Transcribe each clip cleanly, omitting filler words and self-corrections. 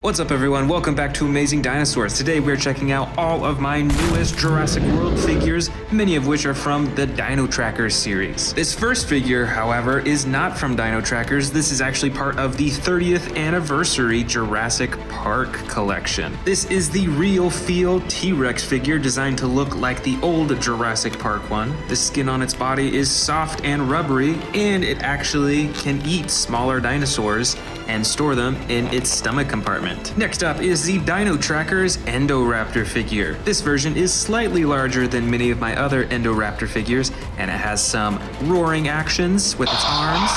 What's up everyone, welcome back to Amazing Dinosaurs. Today we're checking out all of my newest Jurassic World figures, many of which are from the Dino Trackers series. This first figure, however, is not from Dino Trackers. This is actually part of the 30th anniversary Jurassic Park collection. This is the real feel T-Rex figure designed to look like the old Jurassic Park one. The skin on its body is soft and rubbery, and it actually can eat smaller dinosaurs and store them in its stomach compartment. Next up is the Dino Trackers Indoraptor figure. This version is slightly larger than many of my other Indoraptor figures, and it has some roaring actions with its arms,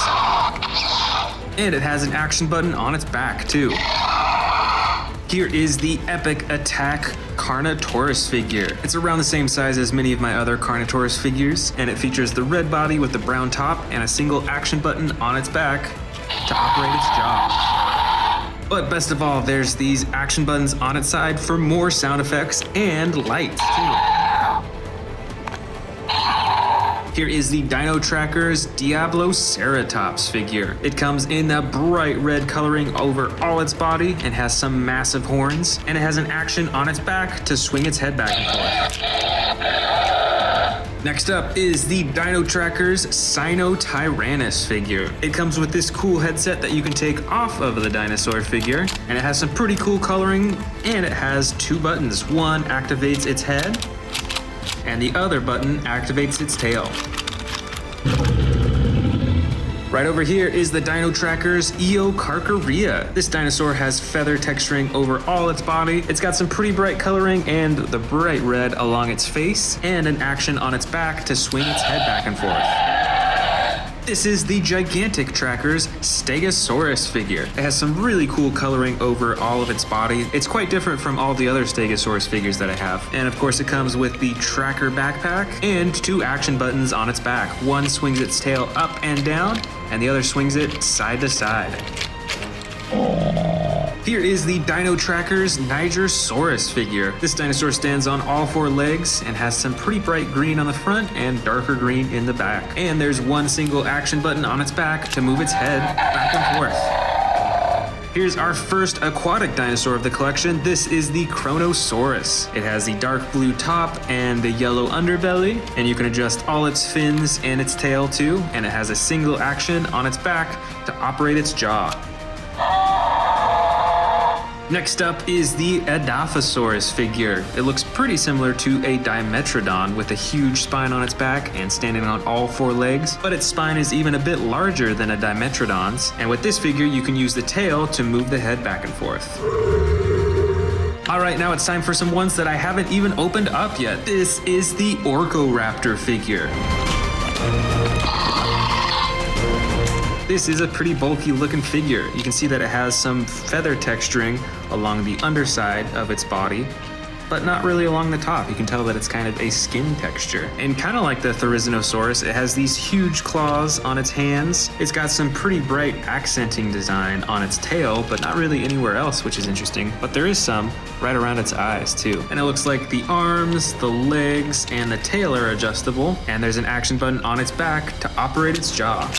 and it has an action button on its back too. Here is the Epic Attack Carnotaurus figure. It's around the same size as many of my other Carnotaurus figures, and it features the red body with the brown top and a single action button on its back to operate its jaw. But best of all, there's these action buttons on its side for more sound effects and lights too. Here is the Dino Trackers Diabloceratops figure. It comes in a bright red coloring over all its body and has some massive horns, and it has an action on its back to swing its head back and forth. Next up is the Dino Trackers Sinotyrannus figure. It comes with this cool headset that you can take off of the dinosaur figure, and it has some pretty cool coloring, and it has two buttons. One activates its head, and the other button activates its tail. Right over here is the Dino Trackers Eocarcharia. This dinosaur has feather texturing over all its body. It's got some pretty bright coloring and the bright red along its face, and an action on its back to swing its head back and forth. This is the Gigantic Trackers Stegosaurus figure. It has some really cool coloring over all of its body. It's quite different from all the other Stegosaurus figures that I have. And of course it comes with the tracker backpack and two action buttons on its back. One swings its tail up and down, and the other swings it side to side. Here is the Dino Trackers Nigersaurus figure. This dinosaur stands on all four legs and has some pretty bright green on the front and darker green in the back. And there's one single action button on its back to move its head back and forth. Here's our first aquatic dinosaur of the collection. This is the Carnotaurus. It has the dark blue top and the yellow underbelly, and you can adjust all its fins and its tail too, and it has a single action on its back to operate its jaw. Next up is the Edaphosaurus figure. It looks pretty similar to a Dimetrodon with a huge spine on its back and standing on all four legs, but its spine is even a bit larger than a Dimetrodon's, and with this figure you can use the tail to move the head back and forth. Alright, now it's time for some ones that I haven't even opened up yet. This is the Orcoraptor figure. This is a pretty bulky looking figure. You can see that it has some feather texturing along the underside of its body, but not really along the top. You can tell that it's kind of a skin texture. And kind of like the Therizinosaurus, it has these huge claws on its hands. It's got some pretty bright accenting design on its tail, but not really anywhere else, which is interesting. But there is some right around its eyes too. And it looks like the arms, the legs, and the tail are adjustable, and there's an action button on its back to operate its jaw.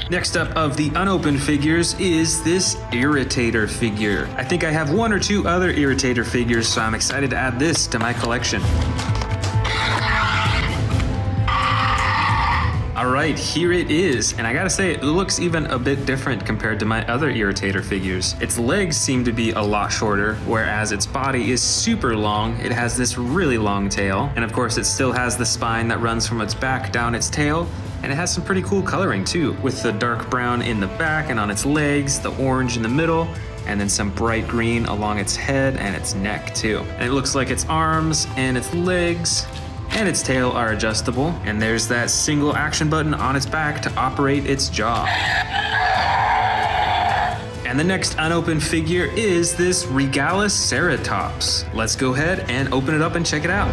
Next up of the unopened figures is this Irritator figure. I think I have one or two other Irritator figures, so I'm excited to add this to my collection. Alright, here it is, and I gotta say, it looks even a bit different compared to my other Irritator figures. Its legs seem to be a lot shorter, whereas its body is super long. It has this really long tail, and of course it still has the spine that runs from its back down its tail, and it has some pretty cool coloring too, with the dark brown in the back and on its legs, the orange in the middle, and then some bright green along its head and its neck too. And it looks like its arms and its legs and its tail are adjustable, and there's that single action button on its back to operate its jaw. And the next unopened figure is this Regaloceratops. Let's go ahead and open it up and check it out.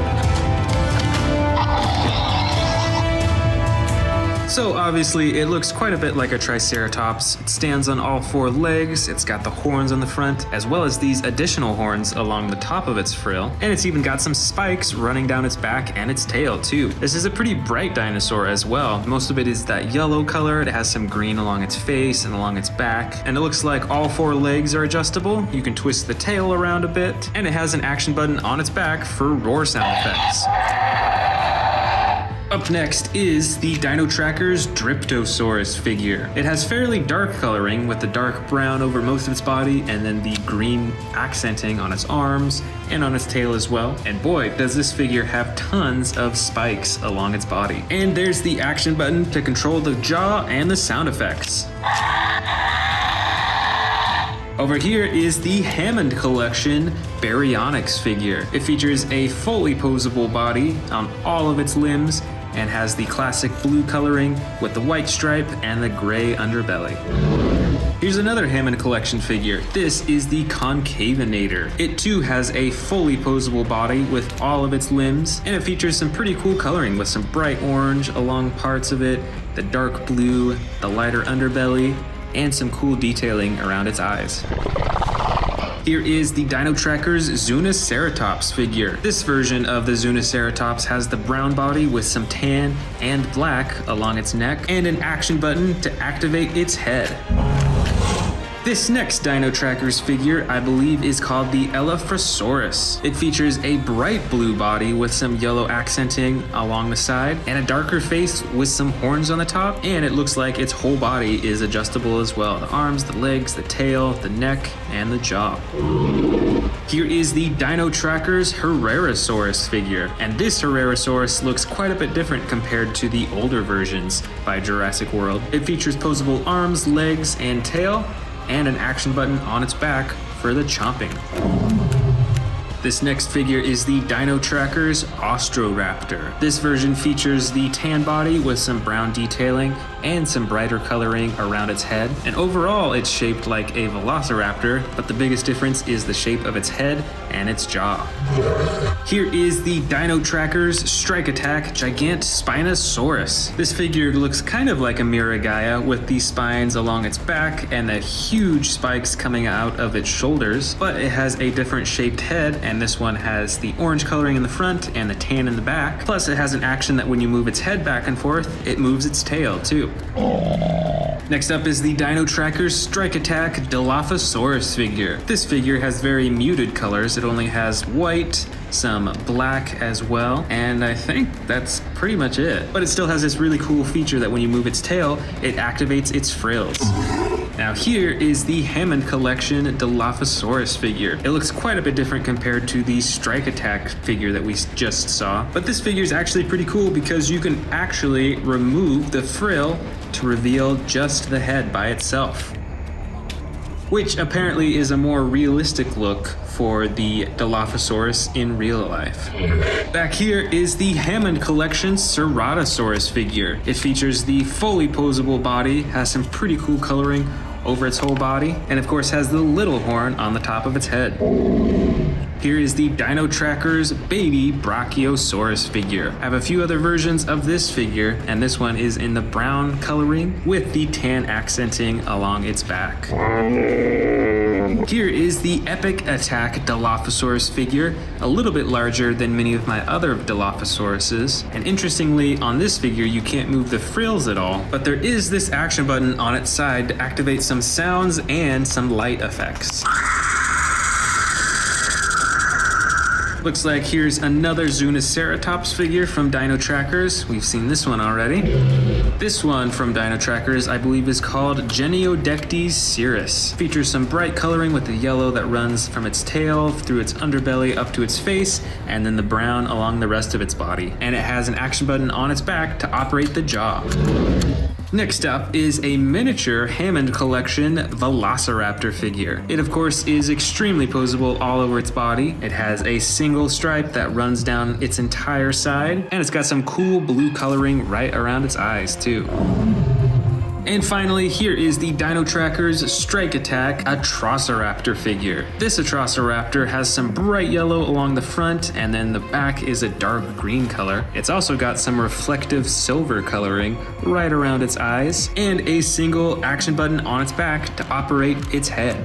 So obviously it looks quite a bit like a Triceratops. It stands on all four legs, it's got the horns on the front, as well as these additional horns along the top of its frill, and it's even got some spikes running down its back and its tail too. This is a pretty bright dinosaur as well. Most of it is that yellow color, it has some green along its face and along its back, and it looks like all four legs are adjustable. You can twist the tail around a bit, and it has an action button on its back for roar sound effects. Up next is the Dino Tracker's Dryptosaurus figure. It has fairly dark coloring with the dark brown over most of its body and then the green accenting on its arms and on its tail as well. And boy, does this figure have tons of spikes along its body. And there's the action button to control the jaw and the sound effects. Over here is the Hammond Collection Baryonyx figure. It features a fully posable body on all of its limbs and has the classic blue coloring with the white stripe and the gray underbelly. Here's another Hammond Collection figure. This is the Concavinator. It too has a fully posable body with all of its limbs, and it features some pretty cool coloring with some bright orange along parts of it, the dark blue, the lighter underbelly, and some cool detailing around its eyes. Here is the Dino Tracker's Zunoceratops figure. This version of the Zunoceratops has the brown body with some tan and black along its neck, and an action button to activate its head. This next Dino Tracker's figure, I believe, is called the Elaphrosaurus. It features a bright blue body with some yellow accenting along the side and a darker face with some horns on the top, and it looks like its whole body is adjustable as well. The arms, the legs, the tail, the neck, and the jaw. Here is the Dino Tracker's Herrerasaurus figure, and this Herrerasaurus looks quite a bit different compared to the older versions by Jurassic World. It features posable arms, legs, and tail, and an action button on its back for the chomping. This next figure is the Dino Tracker's Austroraptor. This version features the tan body with some brown detailing and some brighter coloring around its head. And overall, it's shaped like a velociraptor, but the biggest difference is the shape of its head and its jaw. Here is the Dino Tracker's Strike Attack Gigant Spinosaurus. This figure looks kind of like a Miragaia with the spines along its back and the huge spikes coming out of its shoulders, but it has a different shaped head, and this one has the orange coloring in the front and the tan in the back. Plus it has an action that when you move its head back and forth, it moves its tail too. Next up is the Dino Tracker's Strike Attack Dilophosaurus figure. This figure has very muted colors. It only has white, some black as well, and I think that's pretty much it. But it still has this really cool feature that when you move its tail, it activates its frills. Now here is the Hammond Collection Dilophosaurus figure. It looks quite a bit different compared to the Strike Attack figure that we just saw, but this figure is actually pretty cool because you can actually remove the frill to reveal just the head by itself, which apparently is a more realistic look for the Dilophosaurus in real life. Back here is the Hammond Collection Ceratosaurus figure. It features the fully posable body, has some pretty cool coloring over its whole body, and of course has the little horn on the top of its head. Here is the Dino Tracker's Baby Brachiosaurus figure. I have a few other versions of this figure, and this one is in the brown coloring with the tan accenting along its back. Here is the Epic Attack Dilophosaurus figure, a little bit larger than many of my other Dilophosauruses. And interestingly, on this figure, you can't move the frills at all, but there is this action button on its side to activate some sounds and some light effects. Looks like here's another Zunoceratops figure from Dino Trackers. We've seen this one already. This one from Dino Trackers, I believe, is called Geniodectes cirrus. Features some bright coloring with the yellow that runs from its tail through its underbelly up to its face, and then the brown along the rest of its body. And it has an action button on its back to operate the jaw. Next up is a miniature Hammond Collection Velociraptor figure. It of course is extremely posable all over its body. It has a single stripe that runs down its entire side, and it's got some cool blue coloring right around its eyes too. And finally, here is the Dino Tracker's Strike Attack Atrociraptor figure. This Atrociraptor has some bright yellow along the front, and then the back is a dark green color. It's also got some reflective silver coloring right around its eyes, and a single action button on its back to operate its head.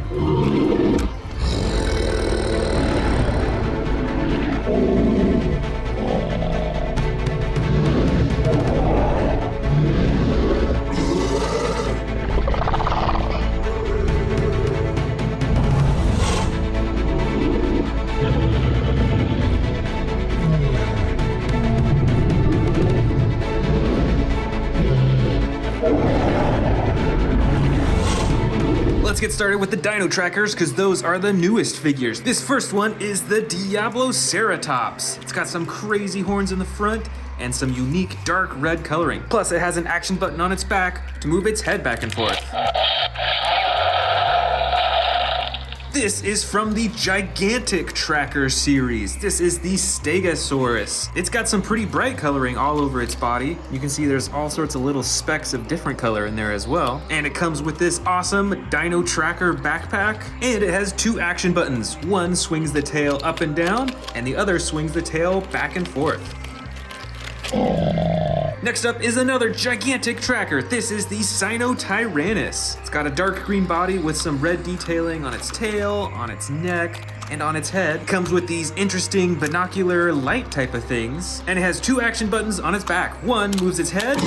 Let's get started with the Dino Trackers because those are the newest figures. This first one is the Diabloceratops. It's got some crazy horns in the front and some unique dark red coloring. Plus it has an action button on its back to move its head back and forth. This is from the Gigantic Tracker series. This is the Stegosaurus. It's got some pretty bright coloring all over its body. You can see there's all sorts of little specks of different color in there as well. And it comes with this awesome Dino Tracker backpack. And it has two action buttons. One swings the tail up and down, and the other swings the tail back and forth. Next up is another Gigantic Tracker. This is the Sinotyrannus. It's got a dark green body with some red detailing on its tail, on its neck, and on its head. It comes with these interesting binocular light type of things, and it has two action buttons on its back. One moves its head,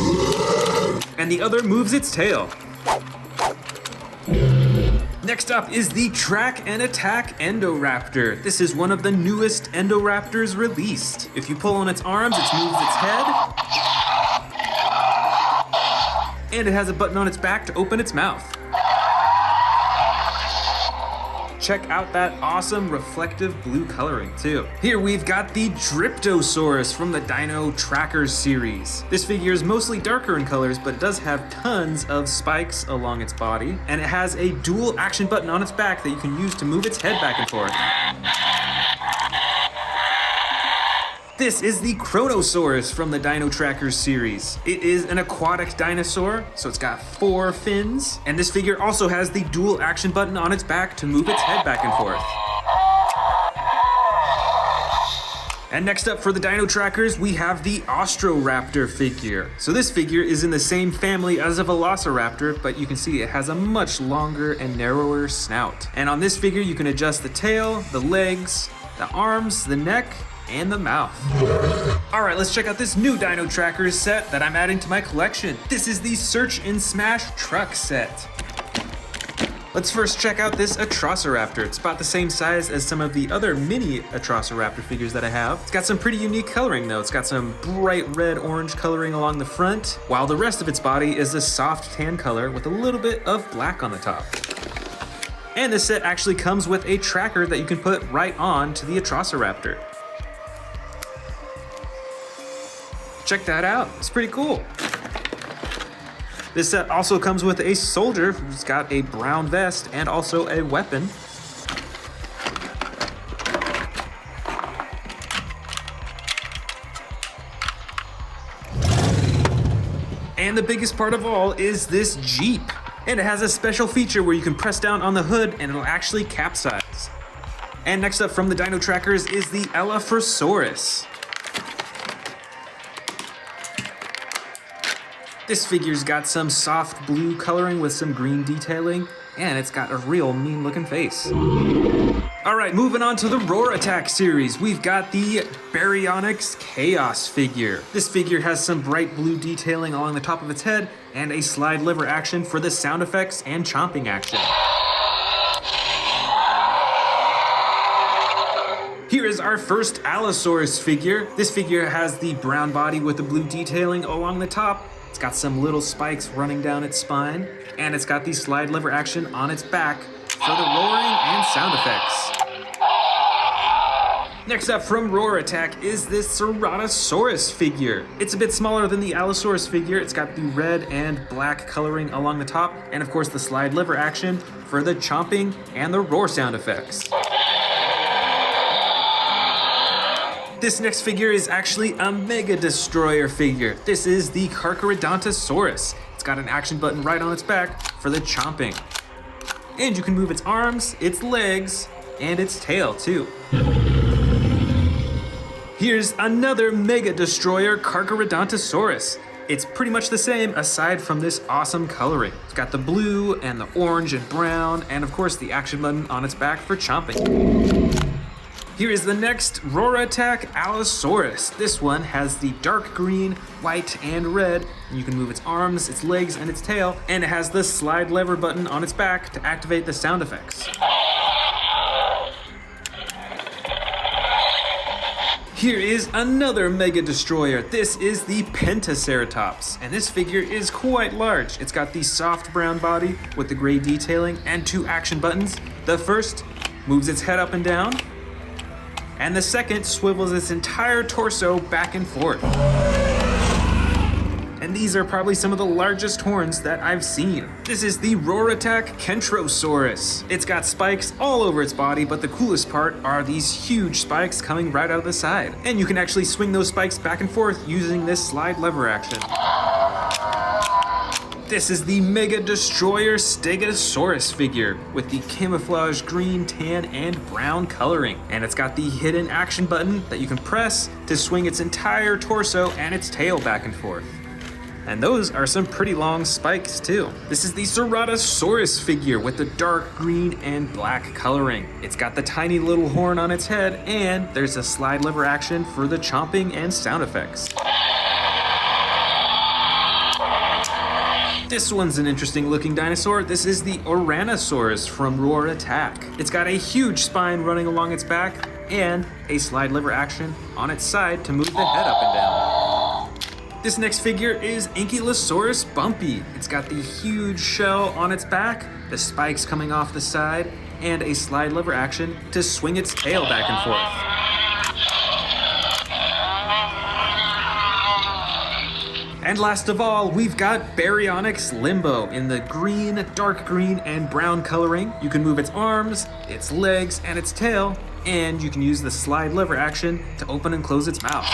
and the other moves its tail. Next up is the Track and Attack Indoraptor. This is one of the newest Indoraptors released. If you pull on its arms, it moves its head, and it has a button on its back to open its mouth. Check out that awesome reflective blue coloring too. Here we've got the Dryptosaurus from the Dino Trackers series. This figure is mostly darker in colors, but it does have tons of spikes along its body, and it has a dual action button on its back that you can use to move its head back and forth. This is the Carnotaurus from the Dino Trackers series. It is an aquatic dinosaur, so it's got 4 fins, and this figure also has the dual action button on its back to move its head back and forth. And next up for the Dino Trackers, we have the Austroraptor figure. So this figure is in the same family as a Velociraptor, but you can see it has a much longer and narrower snout. And on this figure, you can adjust the tail, the legs, the arms, the neck, and the mouth. All right, let's check out this new Dino Trackers set that I'm adding to my collection. This is the Search and Smash Truck set. Let's first check out this Atrociraptor. It's about the same size as some of the other mini Atrociraptor figures that I have. It's got some pretty unique coloring though. It's got some bright red-orange coloring along the front, while the rest of its body is a soft tan color with a little bit of black on the top. And this set actually comes with a tracker that you can put right on to the Atrociraptor. Check that out, it's pretty cool. This set also comes with a soldier who's got a brown vest and also a weapon. And the biggest part of all is this Jeep. And it has a special feature where you can press down on the hood and it'll actually capsize. And next up from the Dino Trackers is the Elaphrosaurus. This figure's got some soft blue coloring with some green detailing, and it's got a real mean looking face. All right, moving on to the Roar Attack series, we've got the Baryonyx Chaos figure. This figure has some bright blue detailing along the top of its head and a slide lever action for the sound effects and chomping action. Here is our first Allosaurus figure. This figure has the brown body with the blue detailing along the top. It's got some little spikes running down its spine, and it's got the slide lever action on its back for the roaring and sound effects. Next up from Roar Attack is this Ceratosaurus figure. It's a bit smaller than the Allosaurus figure. It's got the red and black coloring along the top, and of course the slide lever action for the chomping and the roar sound effects. This next figure is actually a Mega Destroyer figure. This is the Carcharodontosaurus. It's got an action button right on its back for the chomping. And you can move its arms, its legs, and its tail too. Here's another mega destroyer, Carnotaurus. It's pretty much the same aside from this awesome coloring. It's got the blue and the orange and brown, and of course the action button on its back for chomping. Here is the next Rampage Allosaurus. This one has the dark green, white, and red. You can move its arms, its legs, and its tail, and it has the slide lever button on its back to activate the sound effects. Here is another mega destroyer. This is the Pentaceratops, and this figure is quite large. It's got the soft brown body with the gray detailing and 2 action buttons. The first moves its head up and down, and the second swivels its entire torso back and forth. And these are probably some of the largest horns that I've seen. This is the Carnotaurus. It's got spikes all over its body, but the coolest part are these huge spikes coming right out of the side. And you can actually swing those spikes back and forth using this slide lever action. This is the Mega Destroyer Stegosaurus figure with the camouflage green, tan, and brown coloring. And it's got the hidden action button that you can press to swing its entire torso and its tail back and forth. And those are some pretty long spikes too. This is the Ceratosaurus figure with the dark green and black coloring. It's got the tiny little horn on its head, and there's a slide lever action for the chomping and sound effects. This one's an interesting looking dinosaur. This is the Ouranosaurus from Roar Attack. It's got a huge spine running along its back and a slide lever action on its side to move the head up and down. This next figure is Ankylosaurus Bumpy. It's got the huge shell on its back, the spikes coming off the side, and a slide lever action to swing its tail back and forth. And last of all, we've got Baryonyx Limbo in the green, dark green, and brown coloring. You can move its arms, its legs, and its tail, and you can use the slide lever action to open and close its mouth.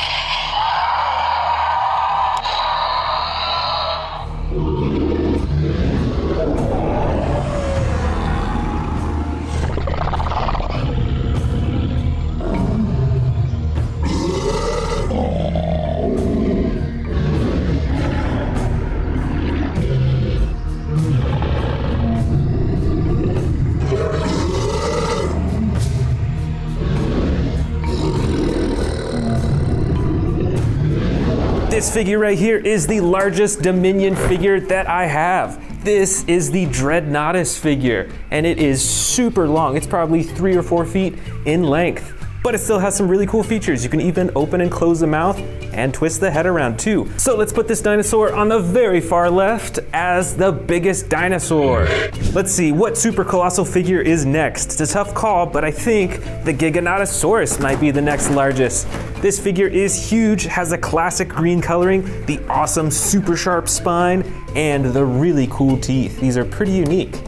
This figure right here is the largest Dominion figure that I have. This is the Dreadnoughtus figure, and it is super long. It's probably 3 or 4 feet in length, but it still has some really cool features. You can even open and close the mouth and twist the head around too. So let's put this dinosaur on the very far left as the biggest dinosaur. Let's see, what super colossal figure is next? It's a tough call, but I think the Giganotosaurus might be the next largest. This figure is huge, has a classic green coloring, the awesome super sharp spine, and the really cool teeth. These are pretty unique.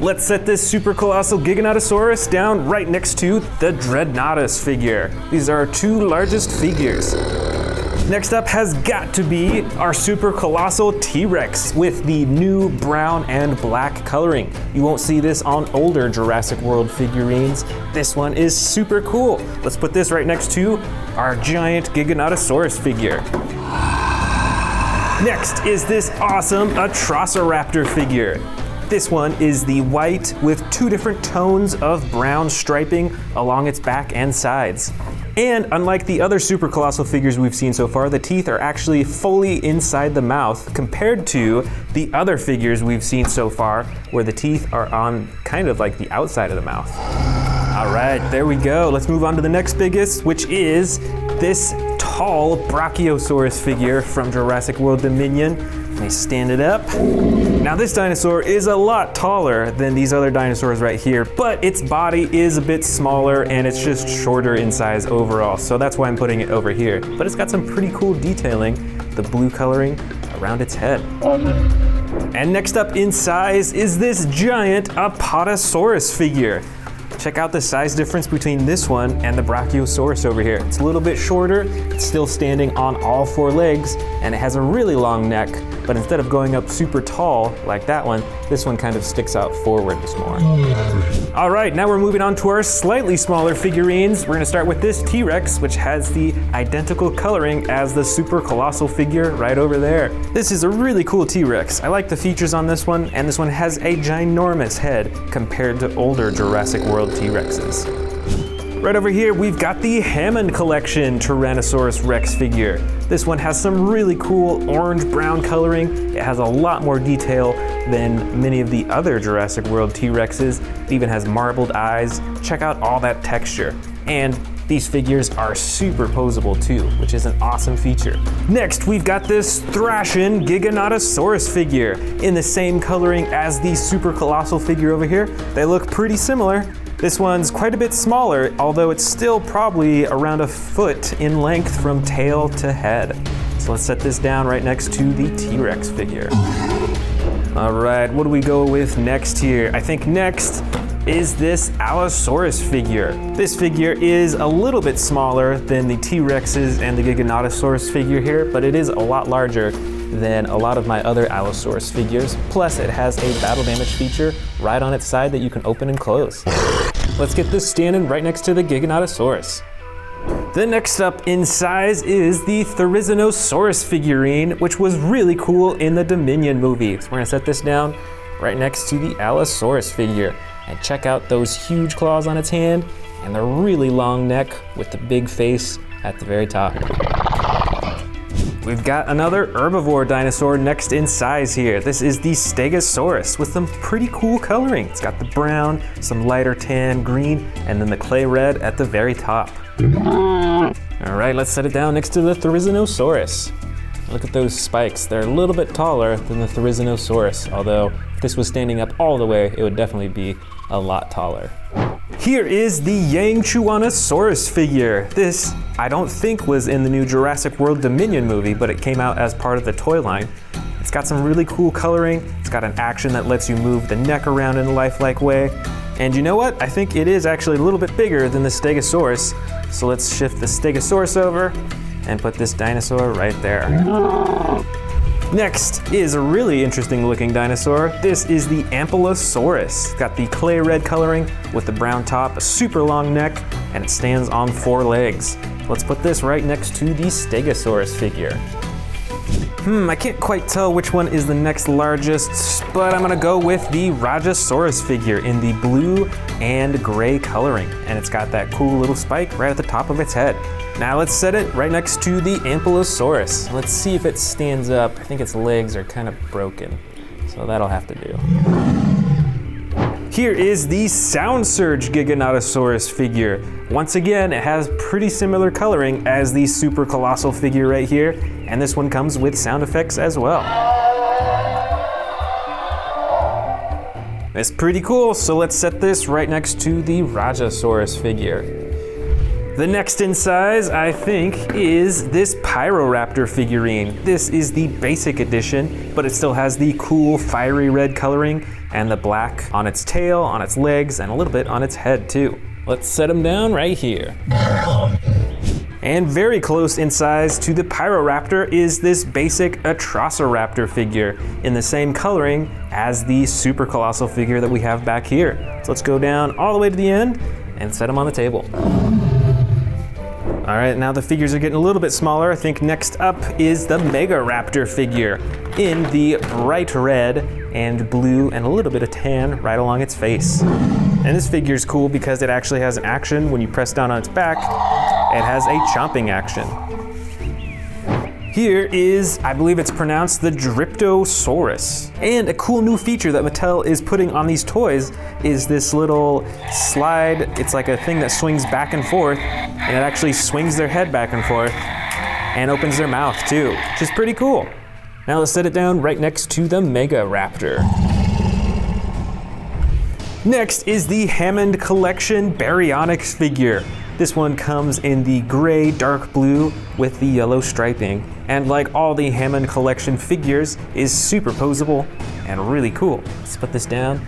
Let's set this super colossal Giganotosaurus down right next to the Dreadnoughtus figure. These are our 2 largest figures. Next up has got to be our super colossal T-Rex with the new brown and black coloring. You won't see this on older Jurassic World figurines. This one is super cool. Let's put this right next to our giant Giganotosaurus figure. Next is this awesome Atrociraptor figure. This one is the white with 2 different tones of brown striping along its back and sides. And unlike the other super colossal figures we've seen so far, the teeth are actually fully inside the mouth compared to the other figures we've seen so far where the teeth are on kind of like the outside of the mouth. All right, there we go. Let's move on to the next biggest, which is this tall Brachiosaurus figure from Jurassic World Dominion. Let me stand it up. Now this dinosaur is a lot taller than these other dinosaurs right here, but its body is a bit smaller and it's just shorter in size overall. So that's why I'm putting it over here. But it's got some pretty cool detailing, the blue coloring around its head. And next up in size is this giant Apatosaurus figure. Check out the size difference between this one and the Brachiosaurus over here. It's a little bit shorter, it's still standing on all four legs, and it has a really long neck, but instead of going up super tall like that one, this one kind of sticks out forwards more. All right, now we're moving on to our slightly smaller figurines. We're gonna start with this T-Rex, which has the identical coloring as the super colossal figure right over there. This is a really cool T-Rex. I like the features on this one, and this one has a ginormous head compared to older Jurassic World T-Rexes. Right over here, we've got the Hammond Collection Tyrannosaurus Rex figure. This one has some really cool orange-brown coloring. It has a lot more detail than many of the other Jurassic World T-Rexes. It even has marbled eyes. Check out all that texture. And these figures are super posable too, which is an awesome feature. Next, we've got this Thrashing Giganotosaurus figure in the same coloring as the super colossal figure over here. They look pretty similar. This one's quite a bit smaller, although it's still probably around a foot in length from tail to head. So let's set this down right next to the T-Rex figure. All right, what do we go with next here? I think next is this Allosaurus figure. This figure is a little bit smaller than the T-Rexes and the Giganotosaurus figure here, but it is a lot larger than a lot of my other Allosaurus figures. Plus, it has a battle damage feature right on its side that you can open and close. Let's get this standing right next to the Giganotosaurus. The next up in size is the Therizinosaurus figurine, which was really cool in the Dominion movie. So we're gonna set this down right next to the Allosaurus figure. And check out those huge claws on its hand and the really long neck with the big face at the very top. We've got another herbivore dinosaur next in size here. This is the Stegosaurus with some pretty cool coloring. It's got the brown, some lighter tan, green, and then the clay red at the very top. All right, let's set it down next to the Therizinosaurus. Look at those spikes. They're a little bit taller than the Therizinosaurus, although if this was standing up all the way, it would definitely be a lot taller. Here is the Yangchuanosaurus figure. This, I don't think, was in the new Jurassic World Dominion movie, but it came out as part of the toy line. It's got some really cool coloring. It's got an action that lets you move the neck around in a lifelike way. And you know what? I think it is actually a little bit bigger than the Stegosaurus. So let's shift the Stegosaurus over and put this dinosaur right there. Next is a really interesting looking dinosaur. This is the Ankylosaurus. It's got the clay red coloring with the brown top, a super long neck, and it stands on four legs. Let's put this right next to the Stegosaurus figure. I can't quite tell which one is the next largest, but I'm gonna go with the Rajasaurus figure in the blue and gray coloring. And it's got that cool little spike right at the top of its head. Now let's set it right next to the Ankylosaurus. Let's see if it stands up. I think its legs are kind of broken, so that'll have to do. Here is the Sound Surge Giganotosaurus figure. Once again, it has pretty similar coloring as the super colossal figure right here, and this one comes with sound effects as well. It's pretty cool, so let's set this right next to the Rajasaurus figure. The next in size, I think, is this Pyroraptor figurine. This is the basic edition, but it still has the cool fiery red coloring and the black on its tail, on its legs, and a little bit on its head too. Let's set them down right here. And very close in size to the Pyroraptor is this basic Atrociraptor figure in the same coloring as the super colossal figure that we have back here. So let's go down all the way to the end and set them on the table. All right, now the figures are getting a little bit smaller. I think next up is the Megaraptor figure in the bright red and blue and a little bit of tan right along its face. And this figure is cool because it actually has an action when you press down on its back. It has a chomping action. Here is, I believe it's pronounced the Dryptosaurus. And a cool new feature that Mattel is putting on these toys is this little slide. It's like a thing that swings back and forth, and it actually swings their head back and forth and opens their mouth too, which is pretty cool. Now let's set it down right next to the Megaraptor. Next is the Hammond Collection Baryonyx figure. This one comes in the gray dark blue with the yellow striping. And like all the Hammond Collection figures, is super posable and really cool. Let's put this down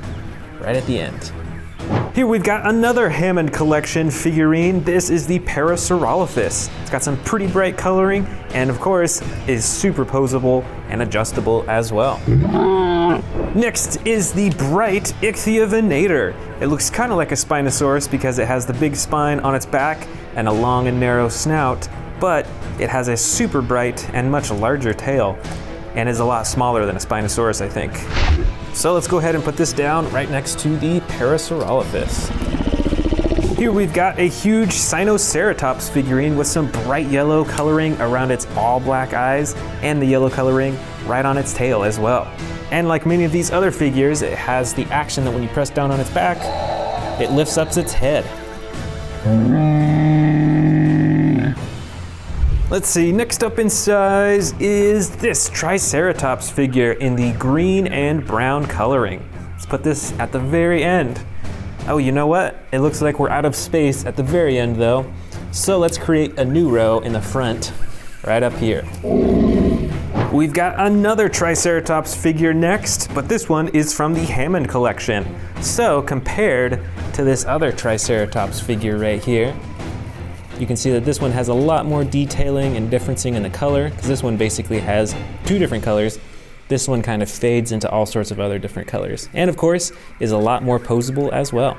right at the end. Here we've got another Hammond collection figurine. This is the Parasaurolophus. It's got some pretty bright coloring and of course is superposable and adjustable as well. Next is the bright Ichthyovenator. It looks kind of like a Spinosaurus because it has the big spine on its back and a long and narrow snout, but it has a super bright and much larger tail and is a lot smaller than a Spinosaurus, I think. So let's go ahead and put this down right next to the Parasaurolophus. Here we've got a huge Sinoceratops figurine with some bright yellow coloring around its all black eyes and the yellow coloring right on its tail as well. And like many of these other figures, it has the action that when you press down on its back, it lifts up its head. Let's see, next up in size is this Triceratops figure in the green and brown coloring. Let's put this at the very end. Oh, you know what? It looks like we're out of space at the very end though. So let's create a new row in the front, right up here. We've got another Triceratops figure next, but this one is from the Hammond collection. So compared to this other Triceratops figure right here, you can see that this one has a lot more detailing and differencing in the color, because this one basically has two different colors. This one kind of fades into all sorts of other different colors. And of course, is a lot more posable as well.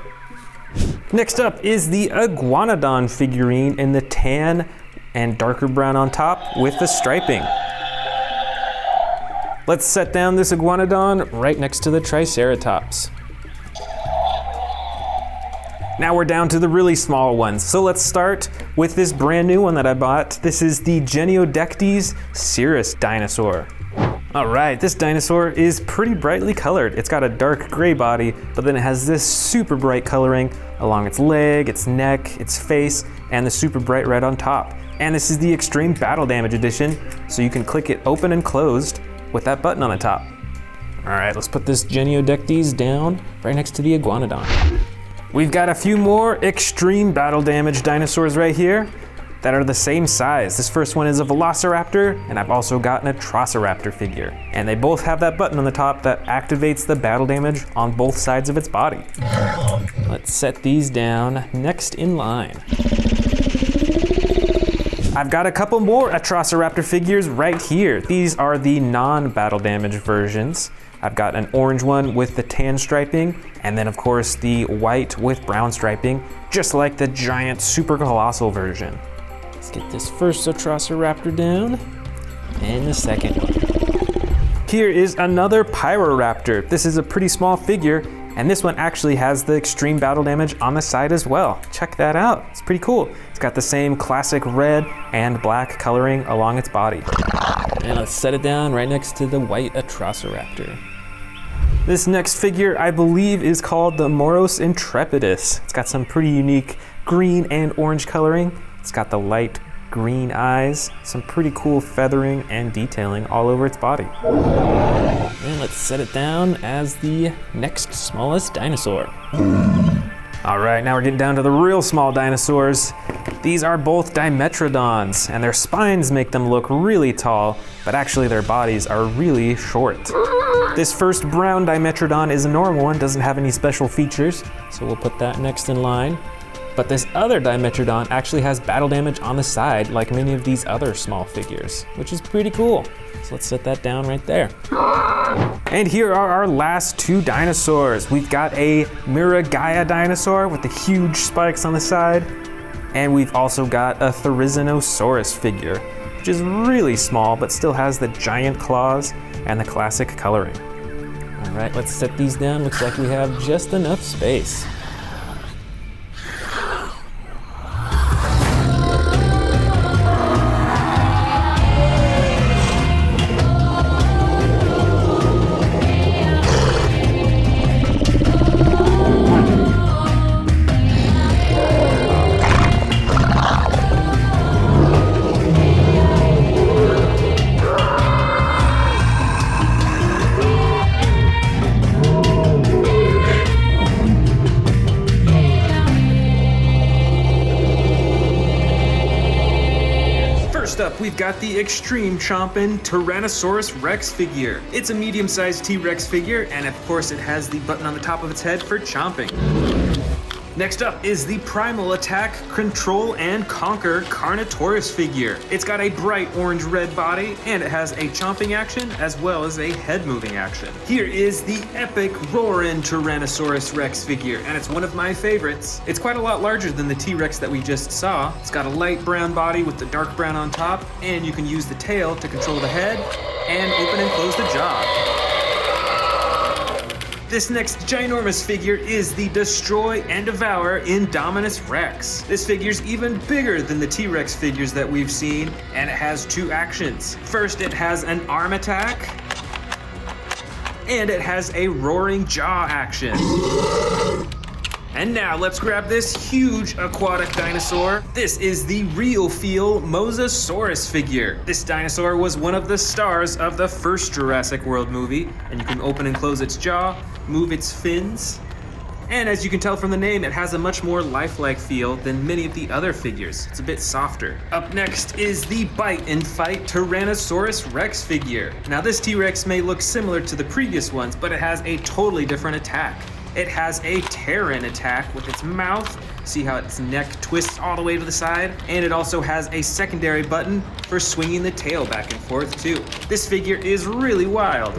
Next up is the Iguanodon figurine in the tan and darker brown on top with the striping. Let's set down this Iguanodon right next to the Triceratops. Now we're down to the really small ones. So let's start with this brand new one that I bought. This is the Geniodectes Cirrus dinosaur. All right, this dinosaur is pretty brightly colored. It's got a dark gray body, but then it has this super bright coloring along its leg, its neck, its face, and the super bright red on top. And this is the Extreme Battle Damage edition, so you can click it open and closed with that button on the top. All right, let's put this Geniodectes down right next to the Iguanodon. We've got a few more extreme battle damage dinosaurs right here that are the same size. This first one is a Velociraptor, and I've also gotten a Trosiraptor figure. And they both have that button on the top that activates the battle damage on both sides of its body. Let's set these down next in line. I've got a couple more Atrociraptor figures right here. These are the non-battle damage versions. I've got an orange one with the tan striping, and then of course the white with brown striping, just like the giant super colossal version. Let's get this first Atrociraptor down, and the second one. Here is another Pyroraptor. This is a pretty small figure, and this one actually has the extreme battle damage on the side as well. Check that out, it's pretty cool. It's got the same classic red and black coloring along its body. And let's set it down right next to the white Atrociraptor. This next figure, I believe, is called the Moros Intrepidus. It's got some pretty unique green and orange coloring. It's got the light green eyes, some pretty cool feathering and detailing all over its body. And let's set it down as the next smallest dinosaur. All right, now we're getting down to the real small dinosaurs. These are both Dimetrodons, and their spines make them look really tall, but actually their bodies are really short. This first brown Dimetrodon is a normal one, doesn't have any special features, so we'll put that next in line. But this other Dimetrodon actually has battle damage on the side, like many of these other small figures, which is pretty cool. So let's set that down right there. And here are our last two dinosaurs. We've got a Miragaia dinosaur with the huge spikes on the side, and we've also got a Therizinosaurus figure, which is really small, but still has the giant claws and the classic coloring. All right, let's set these down. Looks like we have just enough space. Up, we've got the extreme chomping Tyrannosaurus Rex figure. It's a medium-sized T-Rex figure, and of course it has the button on the top of its head for chomping. Next up is the Primal Attack, Control and Conquer Carnotaurus figure. It's got a bright orange-red body, and it has a chomping action as well as a head-moving action. Here is the epic Roarin' Tyrannosaurus Rex figure, and it's one of my favorites. It's quite a lot larger than the T-Rex that we just saw. It's got a light brown body with the dark brown on top, and you can use the tail to control the head and open and close the jaw. This next ginormous figure is the Destroy and Devour Indominus Rex. This figure's even bigger than the T-Rex figures that we've seen, and it has two actions. First, it has an arm attack, and it has a roaring jaw action. And now let's grab this huge aquatic dinosaur. This is the Real Feel Mosasaurus figure. This dinosaur was one of the stars of the first Jurassic World movie, and you can open and close its jaw, move its fins, and as you can tell from the name, it has a much more lifelike feel than many of the other figures. It's a bit softer. Up next is the Bite and Fight Tyrannosaurus Rex figure. Now this T-Rex may look similar to the previous ones, but it has a totally different attack. It has a tear-in attack with its mouth. See how its neck twists all the way to the side? And it also has a secondary button for swinging the tail back and forth too. This figure is really wild.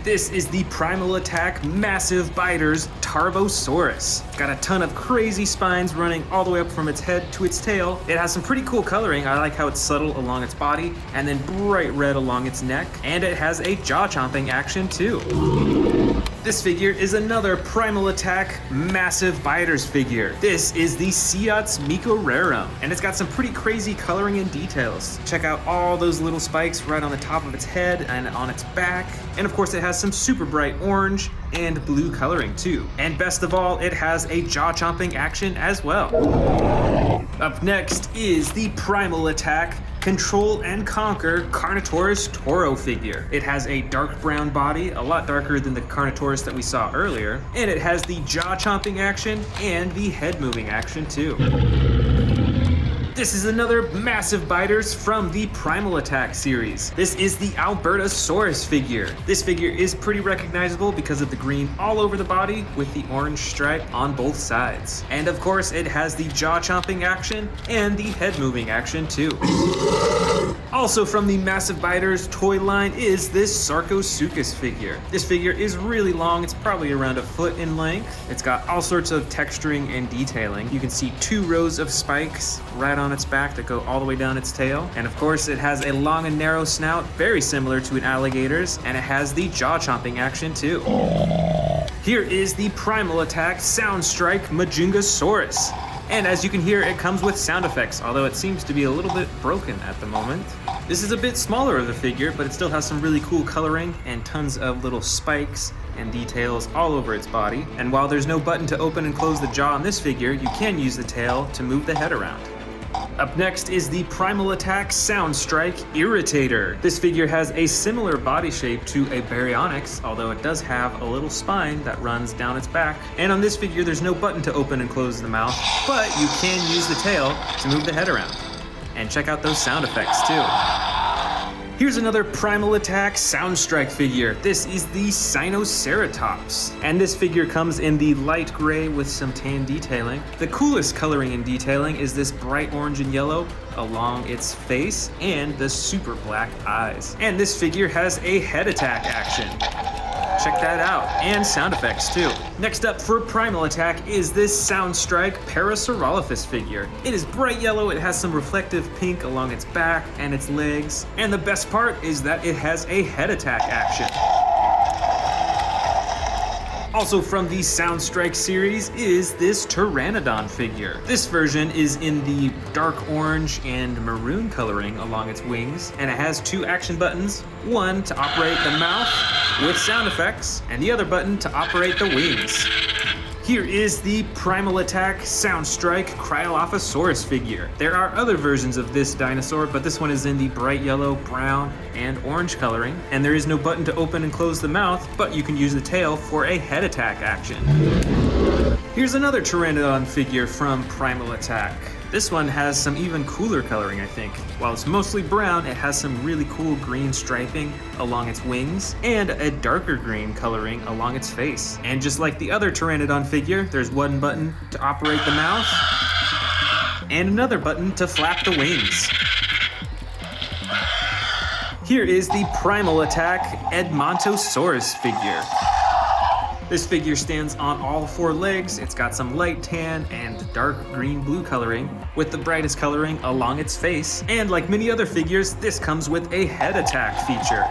This is the Primal Attack Massive Biters Tarbosaurus. It's got a ton of crazy spines running all the way up from its head to its tail. It has some pretty cool coloring. I like how it's subtle along its body and then bright red along its neck. And it has a jaw chomping action too. This figure is another Primal Attack Massive Biters figure. This is the Seats Microrarum, and it's got some pretty crazy coloring and details. Check out all those little spikes right on the top of its head and on its back. And of course it has some super bright orange and blue coloring too. And best of all, it has a jaw-chomping action as well. Up next is the Primal Attack Control and Conquer Carnotaurus Toro figure. It has a dark brown body, a lot darker than the Carnotaurus that we saw earlier, and it has the jaw-chomping action and the head-moving action too. This is another massive biters from the Primal Attack series. This is the Albertosaurus figure. This figure is pretty recognizable because of the green all over the body with the orange stripe on both sides. And of course, it has the jaw-chomping action and the head-moving action too. Also from the Massive Biters toy line is this Sarcosuchus figure. This figure is really long, it's probably around a foot in length. It's got all sorts of texturing and detailing. You can see 2 rows of spikes right on its back that go all the way down its tail. And of course it has a long and narrow snout, very similar to an alligator's, and it has the jaw-chomping action too. Here is the Primal Attack Sound Strike Majungasaurus. And as you can hear, it comes with sound effects, although it seems to be a little bit broken at the moment. This is a bit smaller of a figure, but it still has some really cool coloring and tons of little spikes and details all over its body. And while there's no button to open and close the jaw on this figure, you can use the tail to move the head around. Up next is the Primal Attack Sound Strike Irritator. This figure has a similar body shape to a Baryonyx, although it does have a little spine that runs down its back. And on this figure, there's no button to open and close the mouth, but you can use the tail to move the head around. And check out those sound effects too. Here's another Primal Attack Sound Strike figure. This is the Sinoceratops. And this figure comes in the light gray with some tan detailing. The coolest coloring and detailing is this bright orange and yellow along its face and the super black eyes. And this figure has a head attack action. Check that out, and sound effects too. Next up for Primal Attack is this Sound Strike Parasaurolophus figure. It is bright yellow, it has some reflective pink along its back and its legs, and the best part is that it has a head attack action. Also from the Sound Strike series is this Pteranodon figure. This version is in the dark orange and maroon coloring along its wings, and it has 2 action buttons, one to operate the mouth with sound effects, and the other button to operate the wings. Here is the Primal Attack Sound Strike Cryolophosaurus figure. There are other versions of this dinosaur, but this one is in the bright yellow, brown, and orange coloring, and there is no button to open and close the mouth, but you can use the tail for a head attack action. Here's another Pteranodon figure from Primal Attack. This one has some even cooler coloring, I think. While it's mostly brown, it has some really cool green striping along its wings and a darker green coloring along its face. And just like the other Pteranodon figure, there's one button to operate the mouth and another button to flap the wings. Here is the Primal Attack Edmontosaurus figure. This figure stands on all four legs. It's got some light tan and dark green-blue coloring, with the brightest coloring along its face. And like many other figures, this comes with a head attack feature.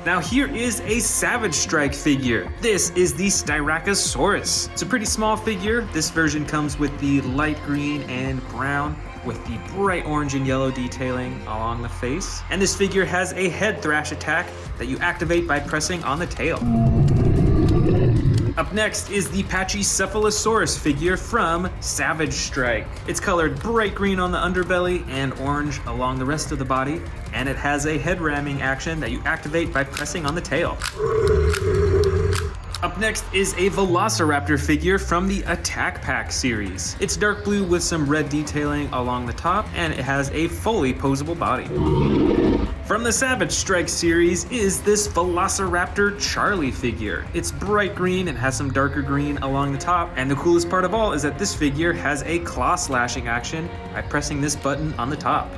Now here is a Savage Strike figure. This is the Styracosaurus. It's a pretty small figure. This version comes with the light green and brown with the bright orange and yellow detailing along the face. And this figure has a head thrash attack that you activate by pressing on the tail. Up next is the Pachycephalosaurus figure from Savage Strike. It's colored bright green on the underbelly and orange along the rest of the body, and it has a head ramming action that you activate by pressing on the tail. Up next is a Velociraptor figure from the Attack Pack series. It's dark blue with some red detailing along the top, and it has a fully posable body. From the Savage Strike series is this Velociraptor Charlie figure. It's bright green and has some darker green along the top, and the coolest part of all is that this figure has a claw slashing action by pressing this button on the top.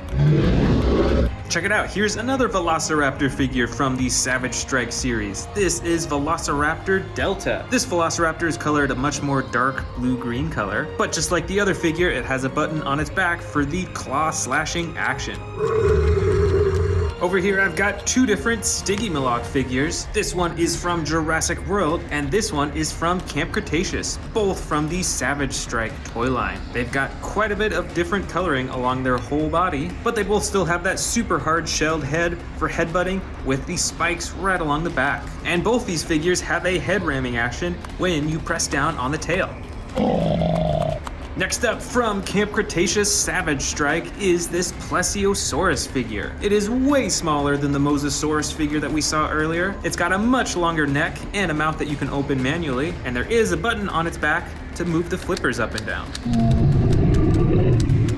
Check it out, here's another Velociraptor figure from the Savage Strike series. This is Velociraptor Delta. This Velociraptor is colored a much more dark blue-green color, but just like the other figure, it has a button on its back for the claw slashing action. Over here I've got two different Stygimoloch figures. This one is from Jurassic World, and this one is from Camp Cretaceous, both from the Savage Strike toy line. They've got quite a bit of different coloring along their whole body, but they both still have that super hard shelled head for headbutting with the spikes right along the back. And both these figures have a head ramming action when you press down on the tail. Next up from Camp Cretaceous Savage Strike is this Plesiosaurus figure. It is way smaller than the Mosasaurus figure that we saw earlier. It's got a much longer neck and a mouth that you can open manually, and there is a button on its back to move the flippers up and down.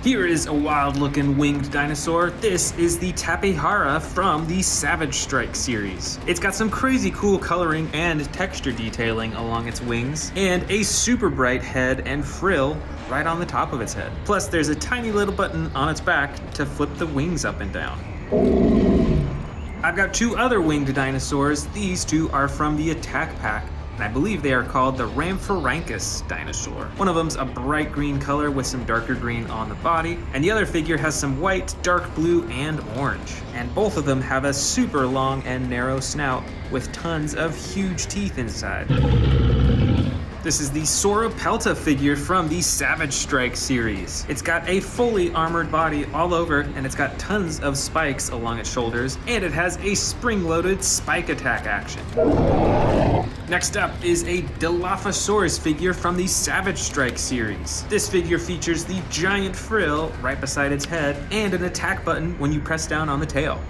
Here is a wild-looking winged dinosaur. This is the Tapehara from the Savage Strike series. It's got some crazy cool coloring and texture detailing along its wings, and a super bright head and frill right on the top of its head. Plus, there's a tiny little button on its back to flip the wings up and down. I've got two other winged dinosaurs. These two are from the Attack Pack, and I believe they are called the Rhamphorhynchus dinosaur. One of them's a bright green color with some darker green on the body, and the other figure has some white, dark blue, and orange. And both of them have a super long and narrow snout with tons of huge teeth inside. This is the Sauropelta figure from the Savage Strike series. It's got a fully armored body all over, and it's got tons of spikes along its shoulders, and it has a spring-loaded spike attack action. Next up is a Dilophosaurus figure from the Savage Strike series. This figure features the giant frill right beside its head and an attack button when you press down on the tail.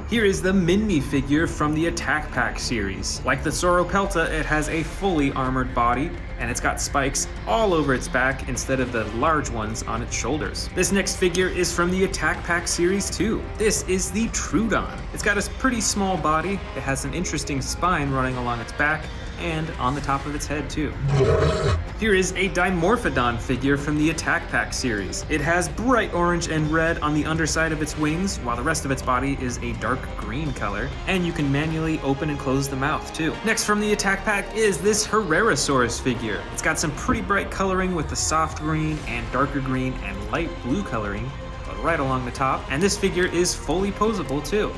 Here is the Minmi figure from the Attack Pack series. Like the Sauropelta, it has a fully armored body, and it's got spikes all over its back instead of the large ones on its shoulders. This next figure is from the Attack Pack series too. This is the Troodon. It's got a pretty small body, it has an interesting spine running along its back, and on the top of its head too. Here is a Dimorphodon figure from the Attack Pack series. It has bright orange and red on the underside of its wings, while the rest of its body is a dark green color, and you can manually open and close the mouth too. Next from the Attack Pack is this Herrerasaurus figure. It's got some pretty bright coloring with the soft green and darker green and light blue coloring right along the top, and this figure is fully posable too.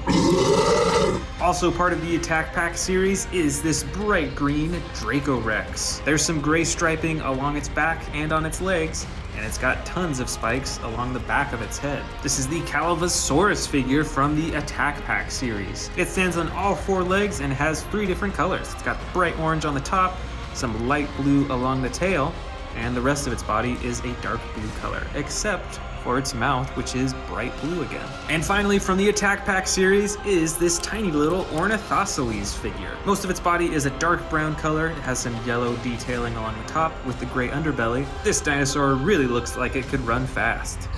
Also part of the Attack Pack series is this bright green Dracorex. There's some gray striping along its back and on its legs, and it's got tons of spikes along the back of its head. This is the Calavosaurus figure from the Attack Pack series. It stands on all four legs and has three different colors. It's got bright orange on the top, some light blue along the tail, and the rest of its body is a dark blue color, except for its mouth, which is bright blue again. And finally, from the Attack Pack series is this tiny little Ornithosceles figure. Most of its body is a dark brown color. It has some yellow detailing along the top with the gray underbelly. This dinosaur really looks like it could run fast.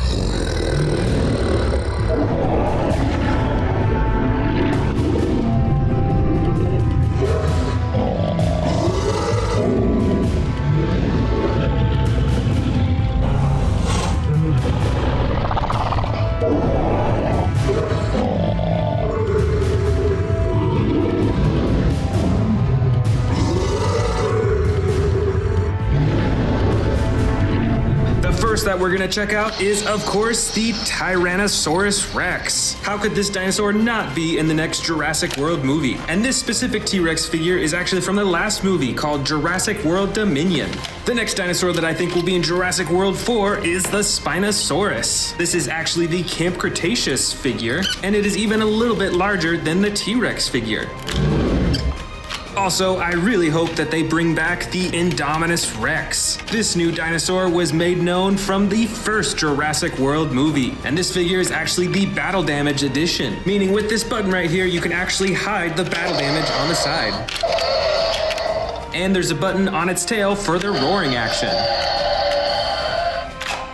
That we're gonna check out is, of course, the Tyrannosaurus Rex. How could this dinosaur not be in the next Jurassic World movie? And this specific T-Rex figure is actually from the last movie called Jurassic World Dominion. The next dinosaur that I think will be in Jurassic World 4 is the Spinosaurus. This is actually the Camp Cretaceous figure, and it is even a little bit larger than the T-Rex figure. Also, I really hope that they bring back the Indominus Rex. This new dinosaur was made known from the first Jurassic World movie, and this figure is actually the battle damage edition, meaning with this button right here, you can actually hide the battle damage on the side. And there's a button on its tail for the roaring action.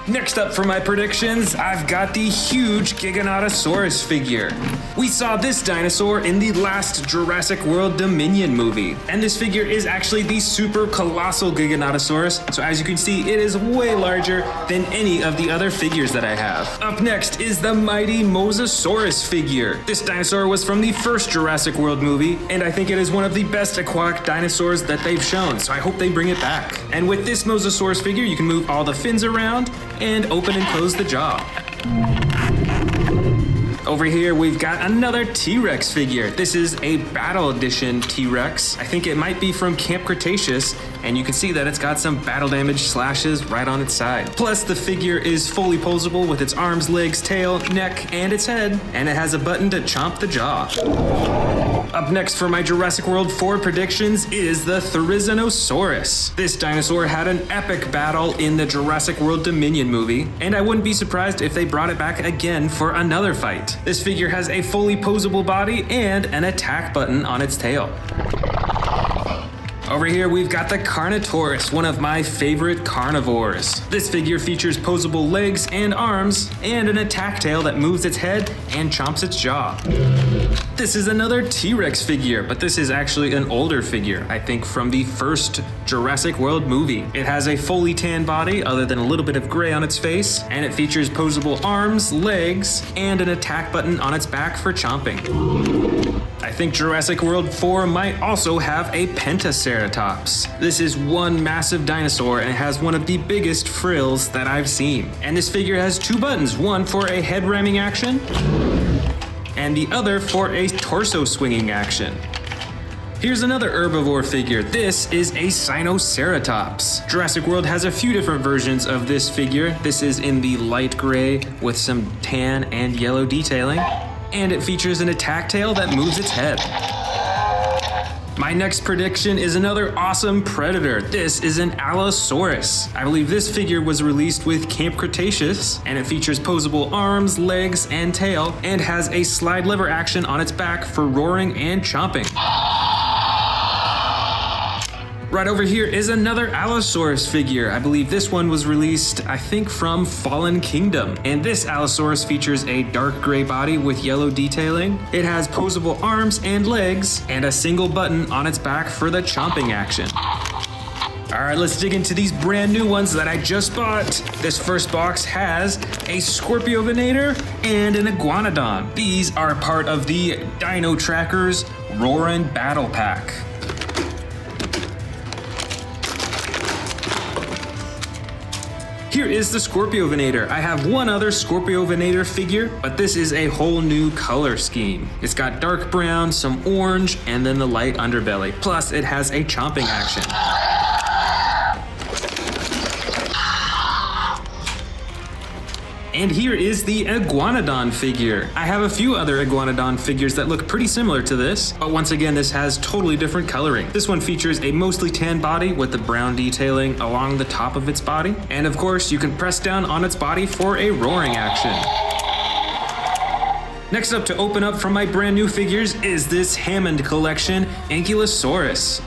Next up for my predictions, I've got the huge Giganotosaurus figure. We saw this dinosaur in the last Jurassic World Dominion movie, and this figure is actually the super colossal Giganotosaurus, so as you can see, it is way larger than any of the other figures that I have. Up next is the mighty Mosasaurus figure. This dinosaur was from the first Jurassic World movie, and I think it is one of the best aquatic dinosaurs that they've shown, so I hope they bring it back. And with this Mosasaurus figure, you can move all the fins around and open and close the jaw. Over here, we've got another T-Rex figure. This is a Battle Edition T-Rex. I think it might be from Camp Cretaceous, and you can see that it's got some battle damage slashes right on its side. Plus, the figure is fully posable with its arms, legs, tail, neck, and its head, and it has a button to chomp the jaw. Up next for my Jurassic World 4 predictions is the Therizinosaurus. This dinosaur had an epic battle in the Jurassic World Dominion movie, and I wouldn't be surprised if they brought it back again for another fight. This figure has a fully posable body and an attack button on its tail. Over here, we've got the Carnotaurus, one of my favorite carnivores. This figure features posable legs and arms, and an attack tail that moves its head and chomps its jaw. This is another T-Rex figure, but this is actually an older figure, I think from the first Jurassic World movie. It has a fully tan body, other than a little bit of gray on its face, and it features posable arms, legs, and an attack button on its back for chomping. I think Jurassic World 4 might also have a Pentaceratops. This is one massive dinosaur and it has one of the biggest frills that I've seen. And this figure has two buttons, one for a head ramming action and the other for a torso swinging action. Here's another herbivore figure. This is a Sinoceratops. Jurassic World has a few different versions of this figure. This is in the light gray with some tan and yellow detailing, and it features an attack tail that moves its head. My next prediction is another awesome predator. This is an Allosaurus. I believe this figure was released with Camp Cretaceous, and it features posable arms, legs, and tail, and has a slide lever action on its back for roaring and chomping. Right over here is another Allosaurus figure. I believe this one was released, I think, from Fallen Kingdom. And this Allosaurus features a dark gray body with yellow detailing. It has posable arms and legs, and a single button on its back for the chomping action. All right, let's dig into these brand new ones that I just bought. This first box has a Scorpiovenator and an Iguanodon. These are part of the Dino Trackers Roarin' Battle Pack. Here is the Scorpiovenator. I have one other Scorpiovenator figure, but this is a whole new color scheme. It's got dark brown, some orange, and then the light underbelly. Plus, it has a chomping action. And here is the Iguanodon figure. I have a few other Iguanodon figures that look pretty similar to this, but once again this has totally different coloring. This one features a mostly tan body with the brown detailing along the top of its body, and of course you can press down on its body for a roaring action. Next up to open up from my brand new figures is this Hammond collection Ankylosaurus.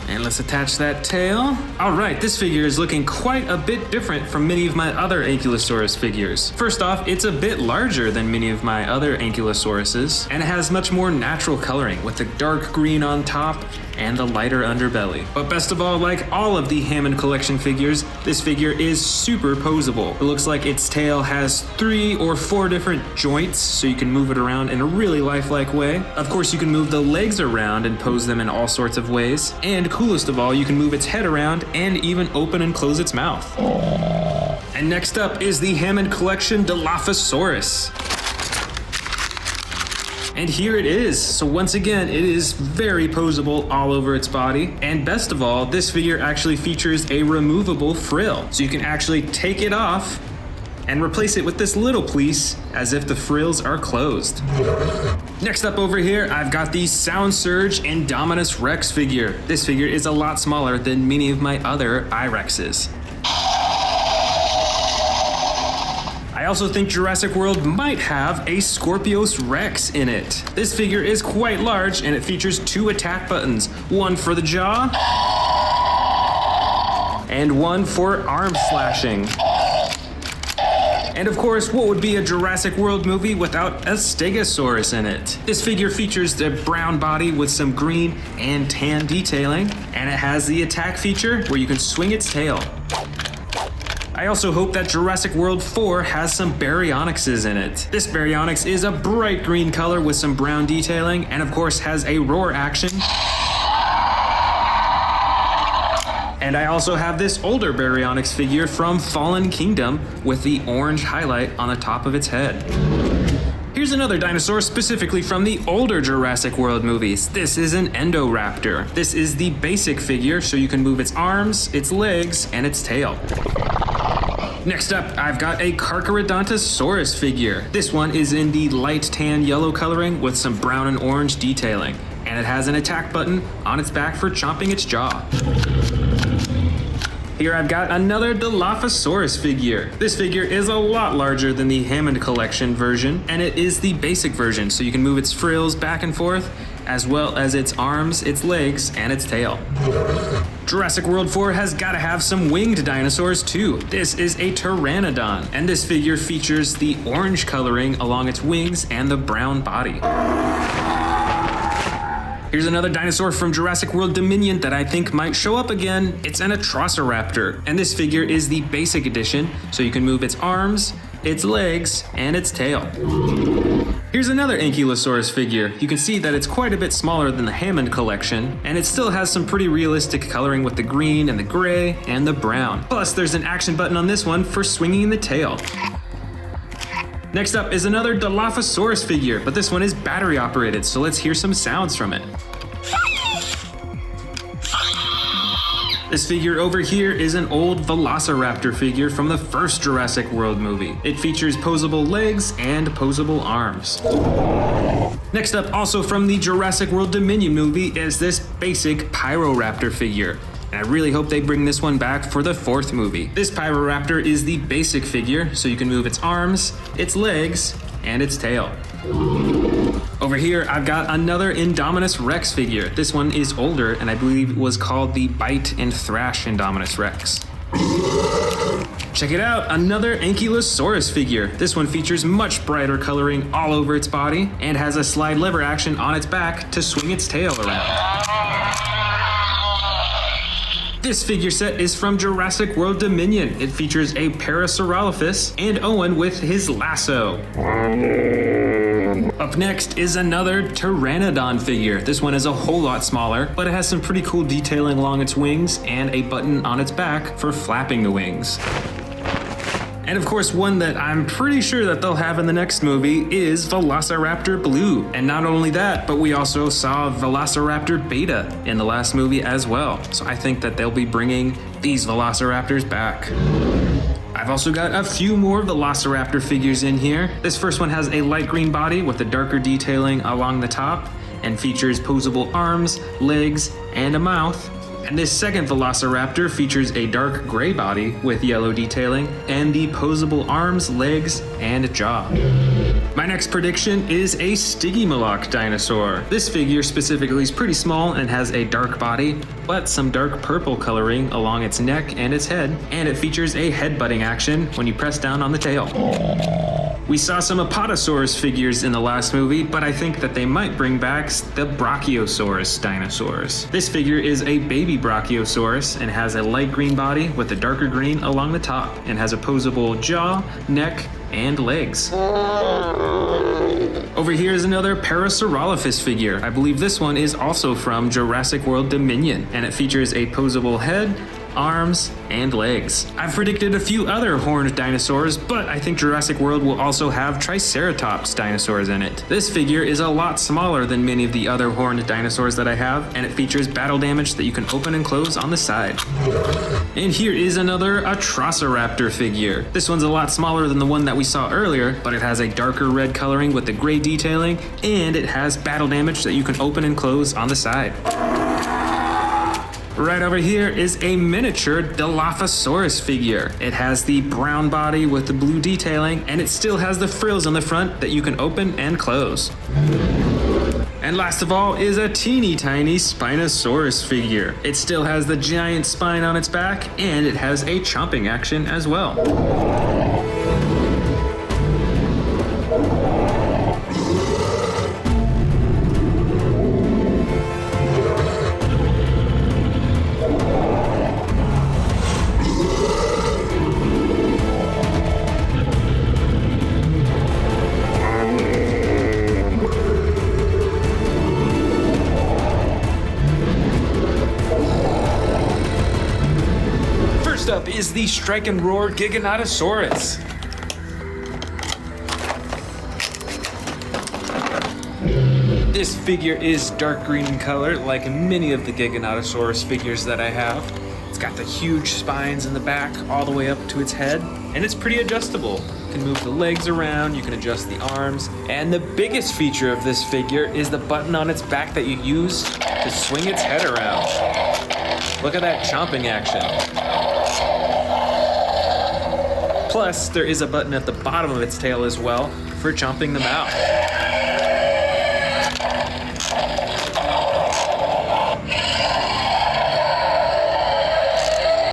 And let's attach that tail. All right, this figure is looking quite a bit different from many of my other Ankylosaurus figures. First off, it's a bit larger than many of my other Ankylosauruses, and it has much more natural coloring with the dark green on top and the lighter underbelly. But best of all, like all of the Hammond collection figures, this figure is super posable. It looks like its tail has 3 or 4 different joints, so you can move it around in a really lifelike way. Of course, you can move the legs around and pose them in all sorts of ways. And coolest of all, you can move its head around and even open and close its mouth. And next up is the Hammond collection Dilophosaurus. And here it is. So once again, it is very posable all over its body. And best of all, this figure actually features a removable frill. So you can actually take it off and replace it with this little piece as if the frills are closed. Next up over here, I've got the Sound Surge Indominus Rex figure. This figure is a lot smaller than many of my other I-Rexes. I also think Jurassic World might have a Scorpius Rex in it. This figure is quite large and it features 2 attack buttons, one for the jaw and one for arm slashing. And of course, what would be a Jurassic World movie without a Stegosaurus in it? This figure features the brown body with some green and tan detailing, and it has the attack feature where you can swing its tail. I also hope that Jurassic World 4 has some Baryonyxes in it. This Baryonyx is a bright green color with some brown detailing, and of course has a roar action. And I also have this older Baryonyx figure from Fallen Kingdom with the orange highlight on the top of its head. Here's another dinosaur specifically from the older Jurassic World movies. This is an Indoraptor. This is the basic figure, so you can move its arms, its legs, and its tail. Next up, I've got a Carcharodontosaurus figure. This one is in the light tan yellow coloring with some brown and orange detailing, and it has an attack button on its back for chomping its jaw. Here I've got another Dilophosaurus figure. This figure is a lot larger than the Hammond collection version, and it is the basic version, so you can move its frills back and forth, as well as its arms, its legs, and its tail. Jurassic World 4 has gotta have some winged dinosaurs too. This is a Pteranodon, and this figure features the orange coloring along its wings and the brown body. Here's another dinosaur from Jurassic World Dominion that I think might show up again. It's an Atrociraptor, and this figure is the basic edition, so you can move its arms, its legs, and its tail. Here's another Ankylosaurus figure. You can see that it's quite a bit smaller than the Hammond collection, and it still has some pretty realistic coloring with the green and the gray and the brown. Plus, there's an action button on this one for swinging the tail. Next up is another Dilophosaurus figure, but this one is battery operated, so let's hear some sounds from it. This figure over here is an old Velociraptor figure from the first Jurassic World movie. It features posable legs and posable arms. Next up, also from the Jurassic World Dominion movie, is this basic Pyroraptor figure. And I really hope they bring this one back for the 4th movie. This Pyroraptor is the basic figure, so you can move its arms, its legs, and its tail. Over here, I've got another Indominus Rex figure. This one is older, and I believe it was called the Bite and Thrash Indominus Rex. Check it out, another Ankylosaurus figure. This one features much brighter coloring all over its body, and has a slide lever action on its back to swing its tail around. This figure set is from Jurassic World Dominion. It features a Parasaurolophus and Owen with his lasso. Up next is another Pteranodon figure. This one is a whole lot smaller, but it has some pretty cool detailing along its wings and a button on its back for flapping the wings. And of course, one that I'm pretty sure that they'll have in the next movie is Velociraptor Blue. And not only that, but we also saw Velociraptor Beta in the last movie as well. So I think that they'll be bringing these Velociraptors back. I've also got a few more Velociraptor figures in here. This first one has a light green body with a darker detailing along the top and features posable arms, legs, and a mouth. And this second Velociraptor features a dark gray body with yellow detailing and the posable arms, legs, and jaw. My next prediction is a Stygimoloch dinosaur. This figure specifically is pretty small and has a dark body, but some dark purple coloring along its neck and its head, and it features a headbutting action when you press down on the tail. We saw some Apatosaurus figures in the last movie, but I think that they might bring back the Brachiosaurus dinosaurs. This figure is a baby Brachiosaurus and has a light green body with a darker green along the top and has opposable jaw, neck, and legs. Over here is another Parasaurolophus figure. I believe this one is also from Jurassic World Dominion, and it features a posable head, arms, and legs. I've predicted a few other horned dinosaurs, but I think Jurassic World will also have Triceratops dinosaurs in it. This figure is a lot smaller than many of the other horned dinosaurs that I have, and it features battle damage that you can open and close on the side. And here is another Atrociraptor figure. This one's a lot smaller than the one that we saw earlier, but it has a darker red coloring with the gray detailing, and it has battle damage that you can open and close on the side. Right over here is a miniature Dilophosaurus figure. It has the brown body with the blue detailing, and it still has the frills on the front that you can open and close. And last of all is a teeny tiny Spinosaurus figure. It still has the giant spine on its back, and it has a chomping action as well. Up is the Strike and Roar Giganotosaurus. This figure is dark green in color, like many of the Giganotosaurus figures that I have. It's got the huge spines in the back all the way up to its head, and it's pretty adjustable. You can move the legs around, you can adjust the arms, and the biggest feature of this figure is the button on its back that you use to swing its head around. Look at that chomping action. Plus, there is a button at the bottom of its tail as well for chomping them out.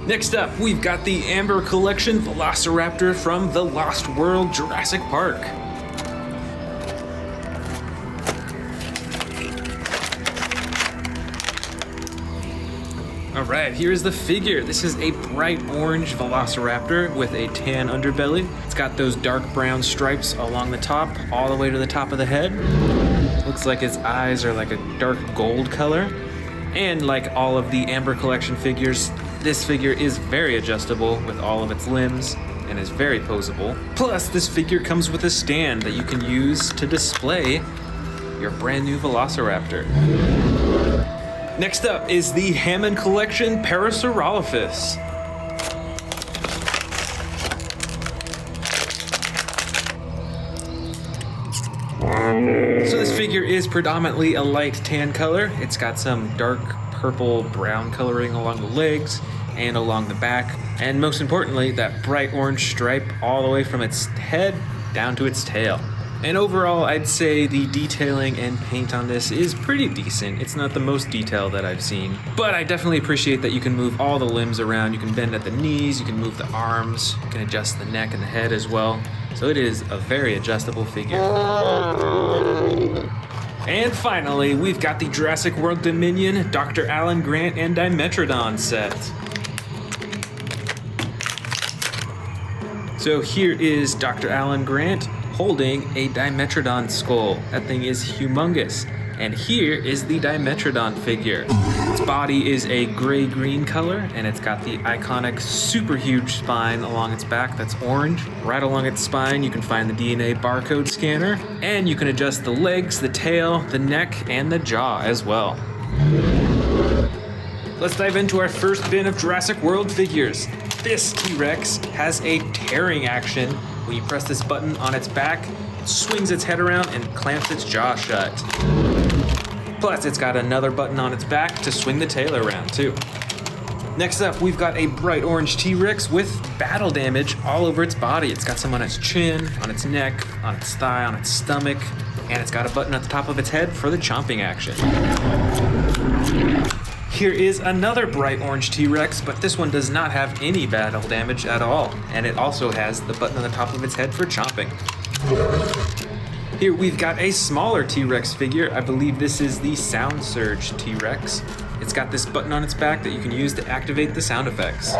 Next up, we've got the Amber Collection Velociraptor from the Lost World Jurassic Park. Alright, here's the figure. This is a bright orange Velociraptor with a tan underbelly. It's got those dark brown stripes along the top, all the way to the top of the head. Looks like its eyes are like a dark gold color. And like all of the Amber Collection figures, this figure is very adjustable with all of its limbs and is very posable. Plus, this figure comes with a stand that you can use to display your brand new Velociraptor. Next up is the Hammond Collection Parasaurolophus. So this figure is predominantly a light tan color. It's got some dark purple brown coloring along the legs and along the back, and most importantly, that bright orange stripe all the way from its head down to its tail. And overall, I'd say the detailing and paint on this is pretty decent. It's not the most detail that I've seen, but I definitely appreciate that you can move all the limbs around. You can bend at the knees, you can move the arms, you can adjust the neck and the head as well. So it is a very adjustable figure. And finally, we've got the Jurassic World Dominion Dr. Alan Grant and Dimetrodon set. So here is Dr. Alan Grant holding a Dimetrodon skull. That thing is humongous. And here is the Dimetrodon figure. Its body is a gray-green color, and it's got the iconic super huge spine along its back that's orange. Right along its spine, you can find the DNA barcode scanner, and you can adjust the legs, the tail, the neck, and the jaw as well. Let's dive into our first bin of Jurassic World figures. This T-Rex has a tearing action. When you press this button on its back, it swings its head around and clamps its jaw shut. Plus, it's got another button on its back to swing the tail around too. Next up, we've got a bright orange T-Rex with battle damage all over its body. It's got some on its chin, on its neck, on its thigh, on its stomach, and it's got a button at the top of its head for the chomping action. Here is another bright orange T-Rex, but this one does not have any battle damage at all, and it also has the button on the top of its head for chomping. Here we've got a smaller T-Rex figure. I believe this is the Sound Surge T-Rex. It's got this button on its back that you can use to activate the sound effects.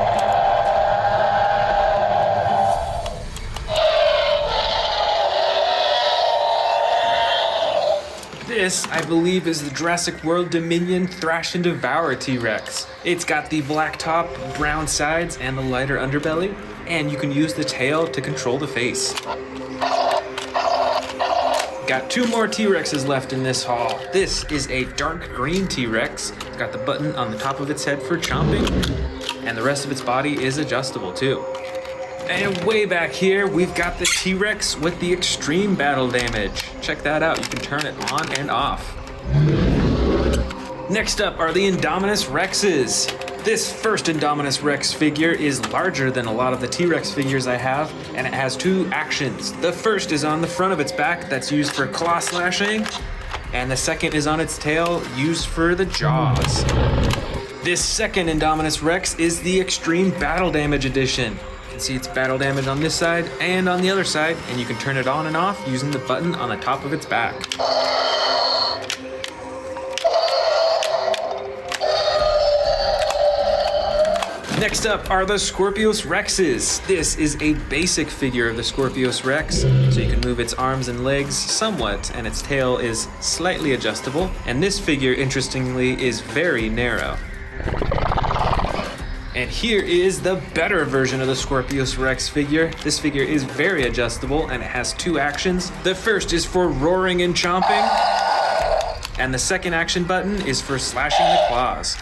This, I believe, is the Jurassic World Dominion Thrash and Devour T-Rex. It's got the black top, brown sides, and the lighter underbelly, and you can use the tail to control the face. Got two more T-Rexes left in this haul. This is a dark green T-Rex. It's got the button on the top of its head for chomping, and the rest of its body is adjustable too. And way back here, we've got the T-Rex with the extreme battle damage. Check that out, you can turn it on and off. Next up are the Indominus Rexes. This first Indominus Rex figure is larger than a lot of the T-Rex figures I have, and it has two actions. The first is on the front of its back, that's used for claw slashing, and the second is on its tail, used for the jaws. This second Indominus Rex is the Extreme Battle Damage Edition. You can see its battle damage on this side and on the other side, and you can turn it on and off using the button on the top of its back. Next up are the Scorpius Rexes. This is a basic figure of the Scorpius Rex, so you can move its arms and legs somewhat, and its tail is slightly adjustable. And this figure, interestingly, is very narrow. And here is the better version of the Scorpius Rex figure. This figure is very adjustable, and it has two actions. The first is for roaring and chomping, and the second action button is for slashing the claws.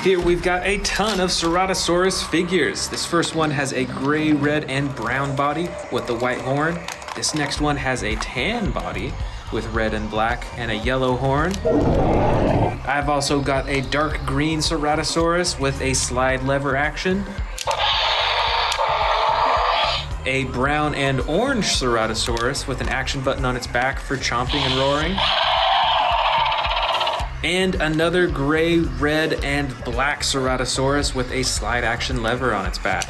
Here we've got a ton of Ceratosaurus figures. This first one has a gray, red, and brown body with the white horn. This next one has a tan body with red and black and a yellow horn. I've also got a dark green Ceratosaurus with a slide lever action. A brown and orange Ceratosaurus with an action button on its back for chomping and roaring. And another gray, red, and black Ceratosaurus with a slide action lever on its back.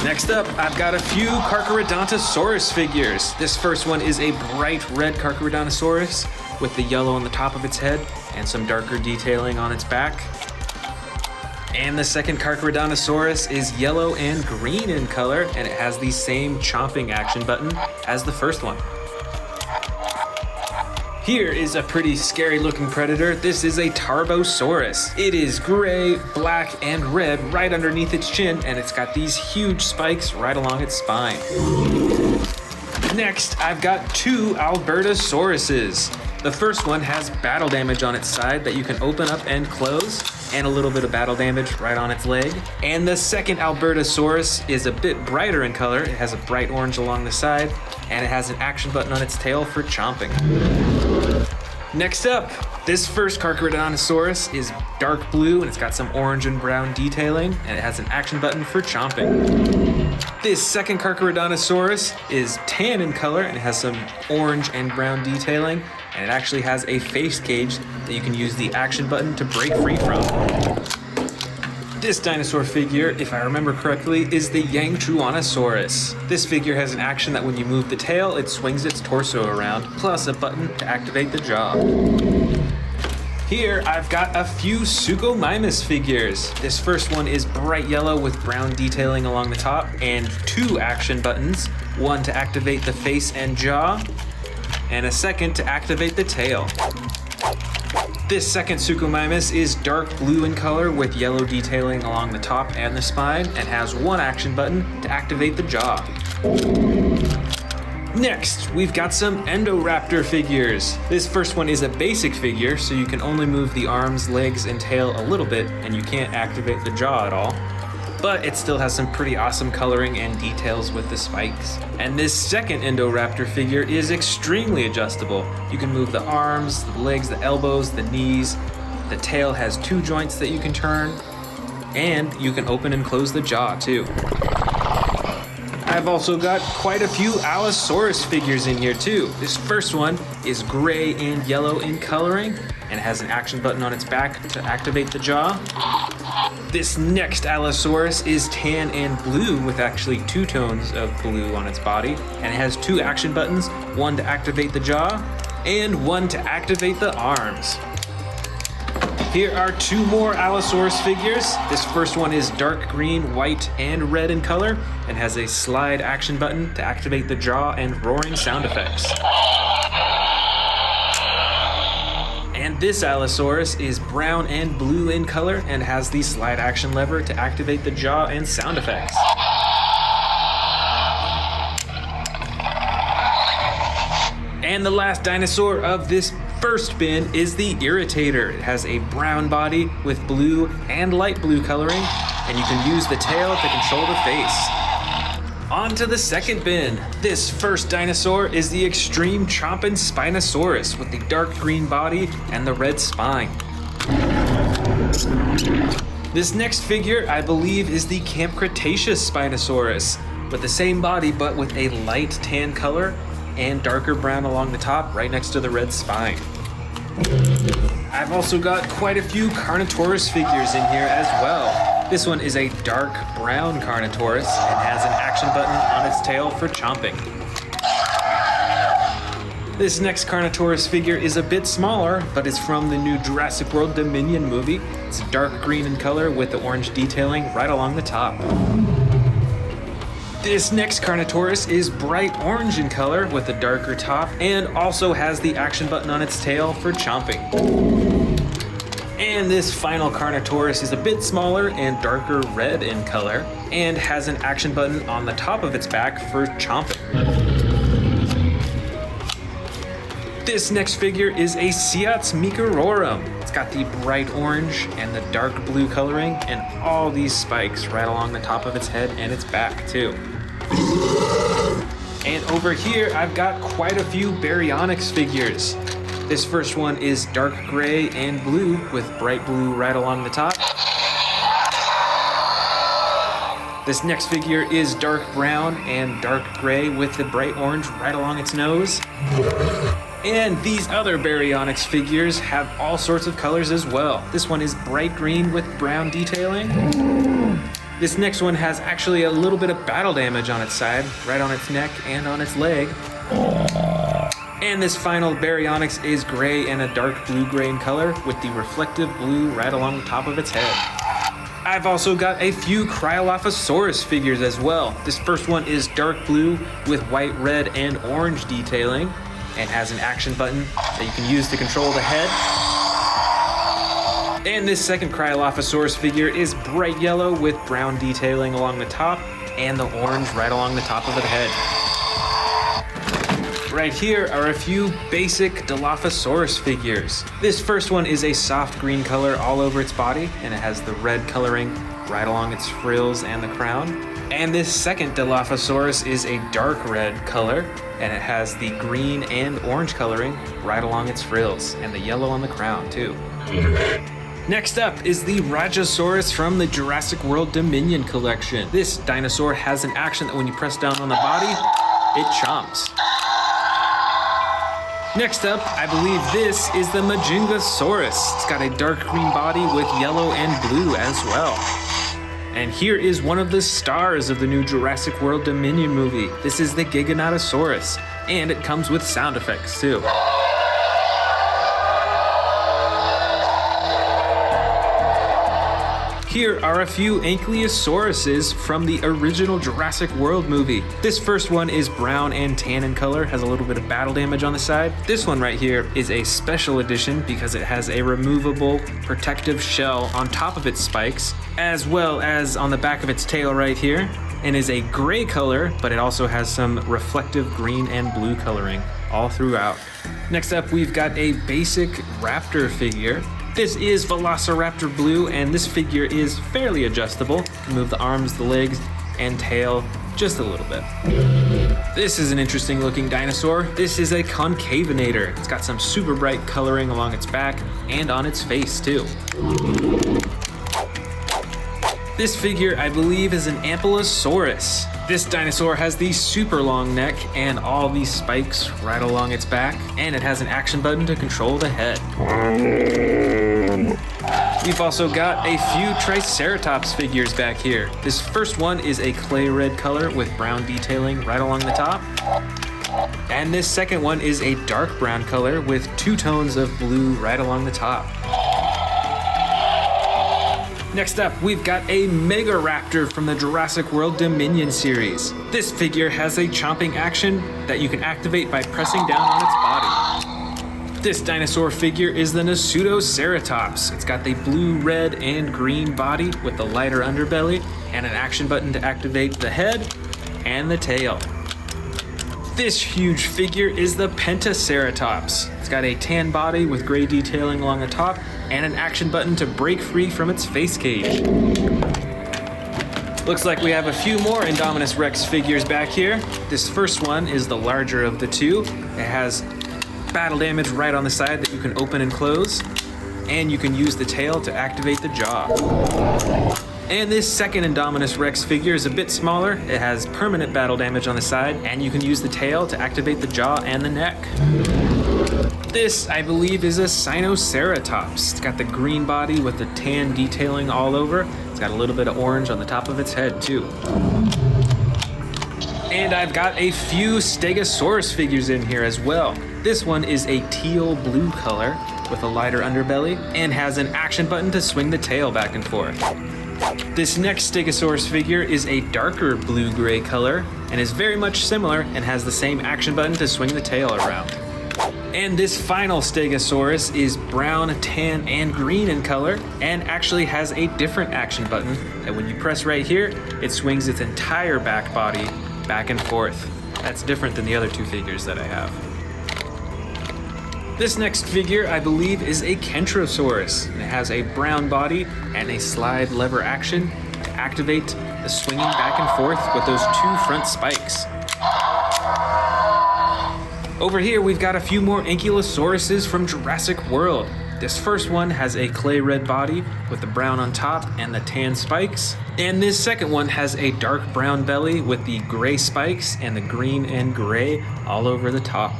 Next up, I've got a few Carcharodontosaurus figures. This first one is a bright red Carcharodontosaurus with the yellow on the top of its head and some darker detailing on its back. And the second Carcharodontosaurus is yellow and green in color, and it has the same chomping action button as the first one. Here is a pretty scary looking predator. This is a Tarbosaurus. It is gray, black, and red right underneath its chin, and it's got these huge spikes right along its spine. Next, I've got two Albertosauruses. The first one has battle damage on its side that you can open up and close, and a little bit of battle damage right on its leg. And the second Albertosaurus is a bit brighter in color. It has a bright orange along the side, and it has an action button on its tail for chomping. Next up, this first Carcharodontosaurus is dark blue, and it's got some orange and brown detailing, and it has an action button for chomping. This second Carcharodontosaurus is tan in color, and it has some orange and brown detailing, and it actually has a face cage that you can use the action button to break free from. This dinosaur figure, if I remember correctly, is the Yangchuanosaurus. This figure has an action that when you move the tail, it swings its torso around, plus a button to activate the jaw. Here, I've got a few Suchomimus figures. This first one is bright yellow with brown detailing along the top and two action buttons. one to activate the face and jaw, and a second to activate the tail. This second Suchomimus is dark blue in color with yellow detailing along the top and the spine, and has one action button to activate the jaw. Next, we've got some Indoraptor figures. This first one is a basic figure, so you can only move the arms, legs, and tail a little bit, and you can't activate the jaw at all. But it still has some pretty awesome coloring and details with the spikes. And this second Indoraptor figure is extremely adjustable. You can move the arms, the legs, the elbows, the knees. The tail has 2 joints that you can turn, and you can open and close the jaw too. I've also got quite a few Allosaurus figures in here too. This first one is gray and yellow in coloring and has an action button on its back to activate the jaw. This next Allosaurus is tan and blue with actually 2 tones of blue on its body, and it has 2 action buttons, one to activate the jaw and one to activate the arms. Here are 2 more Allosaurus figures. This first one is dark green, white, and red in color, and has a slide action button to activate the jaw and roaring sound effects. And this Allosaurus is brown and blue in color and has the slide action lever to activate the jaw and sound effects. And the last dinosaur of this first bin is the Irritator. It has a brown body with blue and light blue coloring, and you can use the tail to control the face. On to the second bin. This first dinosaur is the Extreme Chompin' Spinosaurus with the dark green body and the red spine. This next figure, I believe, is the Camp Cretaceous Spinosaurus with the same body but with a light tan color and darker brown along the top right next to the red spine. I've also got quite a few Carnotaurus figures in here as well. This one is a dark brown Carnotaurus and has an action button on its tail for chomping. This next Carnotaurus figure is a bit smaller, but is from the new Jurassic World Dominion movie. It's dark green in color with the orange detailing right along the top. This next Carnotaurus is bright orange in color with a darker top and also has the action button on its tail for chomping. And this final Carnotaurus is a bit smaller and darker red in color and has an action button on the top of its back for chomping. This next figure is a Seats Microrum. It's got the bright orange and the dark blue coloring and all these spikes right along the top of its head and its back too. And over here, I've got quite a few Baryonyx figures. This first one is dark gray and blue with bright blue right along the top. This next figure is dark brown and dark gray with the bright orange right along its nose. And these other Baryonyx figures have all sorts of colors as well. This one is bright green with brown detailing. This next one has actually a little bit of battle damage on its side, right on its neck and on its leg. And this final Baryonyx is gray and a dark blue-gray in color with the reflective blue right along the top of its head. I've also got a few Cryolophosaurus figures as well. This first one is dark blue with white, red, and orange detailing and has an action button that you can use to control the head. And this second Cryolophosaurus figure is bright yellow with brown detailing along the top and the orange right along the top of the head. Right here are a few basic Dilophosaurus figures. This first one is a soft green color all over its body, and it has the red coloring right along its frills and the crown. And this second Dilophosaurus is a dark red color, and it has the green and orange coloring right along its frills, and the yellow on the crown too. Next up is the Rajasaurus from the Jurassic World Dominion collection. This dinosaur has an action that when you press down on the body, it chomps. Next up, I believe this is the Majungasaurus. It's got a dark green body with yellow and blue as well. And here is one of the stars of the new Jurassic World Dominion movie. This is the Giganotosaurus, and it comes with sound effects too. Here are a few Ankylosauruses from the original Jurassic World movie. This first one is brown and tan in color, has a little bit of battle damage on the side. This one right here is a special edition because it has a removable protective shell on top of its spikes, as well as on the back of its tail right here, and is a gray color, but it also has some reflective green and blue coloring all throughout. Next up, we've got a basic raptor figure. This is Velociraptor Blue, and this figure is fairly adjustable. Move the arms, the legs, and tail just a little bit. This is an interesting looking dinosaur. This is a Concavinator. It's got some super bright coloring along its back and on its face too. This figure, I believe, is an Ankylosaurus. This dinosaur has the super long neck and all these spikes right along its back, and it has an action button to control the head. We've also got a few Triceratops figures back here. This first one is a clay red color with brown detailing right along the top. And this second one is a dark brown color with two tones of blue right along the top. Next up, we've got a Megaraptor from the Jurassic World Dominion series. This figure has a chomping action that you can activate by pressing down on its body. This dinosaur figure is the Pseudoceratops. It's got the blue, red, and green body with the lighter underbelly and an action button to activate the head and the tail. This huge figure is the Pentaceratops. It's got a tan body with gray detailing along the top and an action button to break free from its face cage. Looks like we have a few more Indominus Rex figures back here. This first one is the larger of the two. It has battle damage right on the side that you can open and close, and you can use the tail to activate the jaw. And this second Indominus Rex figure is a bit smaller. It has permanent battle damage on the side, and you can use the tail to activate the jaw and the neck. This, I believe, is a Spinosaurus. It's got the green body with the tan detailing all over. It's got a little bit of orange on the top of its head, too. And I've got a few Stegosaurus figures in here as well. This one is a teal blue color with a lighter underbelly and has an action button to swing the tail back and forth. This next Stegosaurus figure is a darker blue-gray color and is very much similar and has the same action button to swing the tail around. And this final Stegosaurus is brown, tan, and green in color and actually has a different action button that when you press right here, it swings its entire back body back and forth. That's different than the other two figures that I have. This next figure, I believe, is a Kentrosaurus. It has a brown body and a slide lever action to activate the swinging back and forth with those two front spikes. Over here, we've got a few more Ankylosauruses from Jurassic World. This first one has a clay red body with the brown on top and the tan spikes. And this second one has a dark brown belly with the gray spikes and the green and gray all over the top.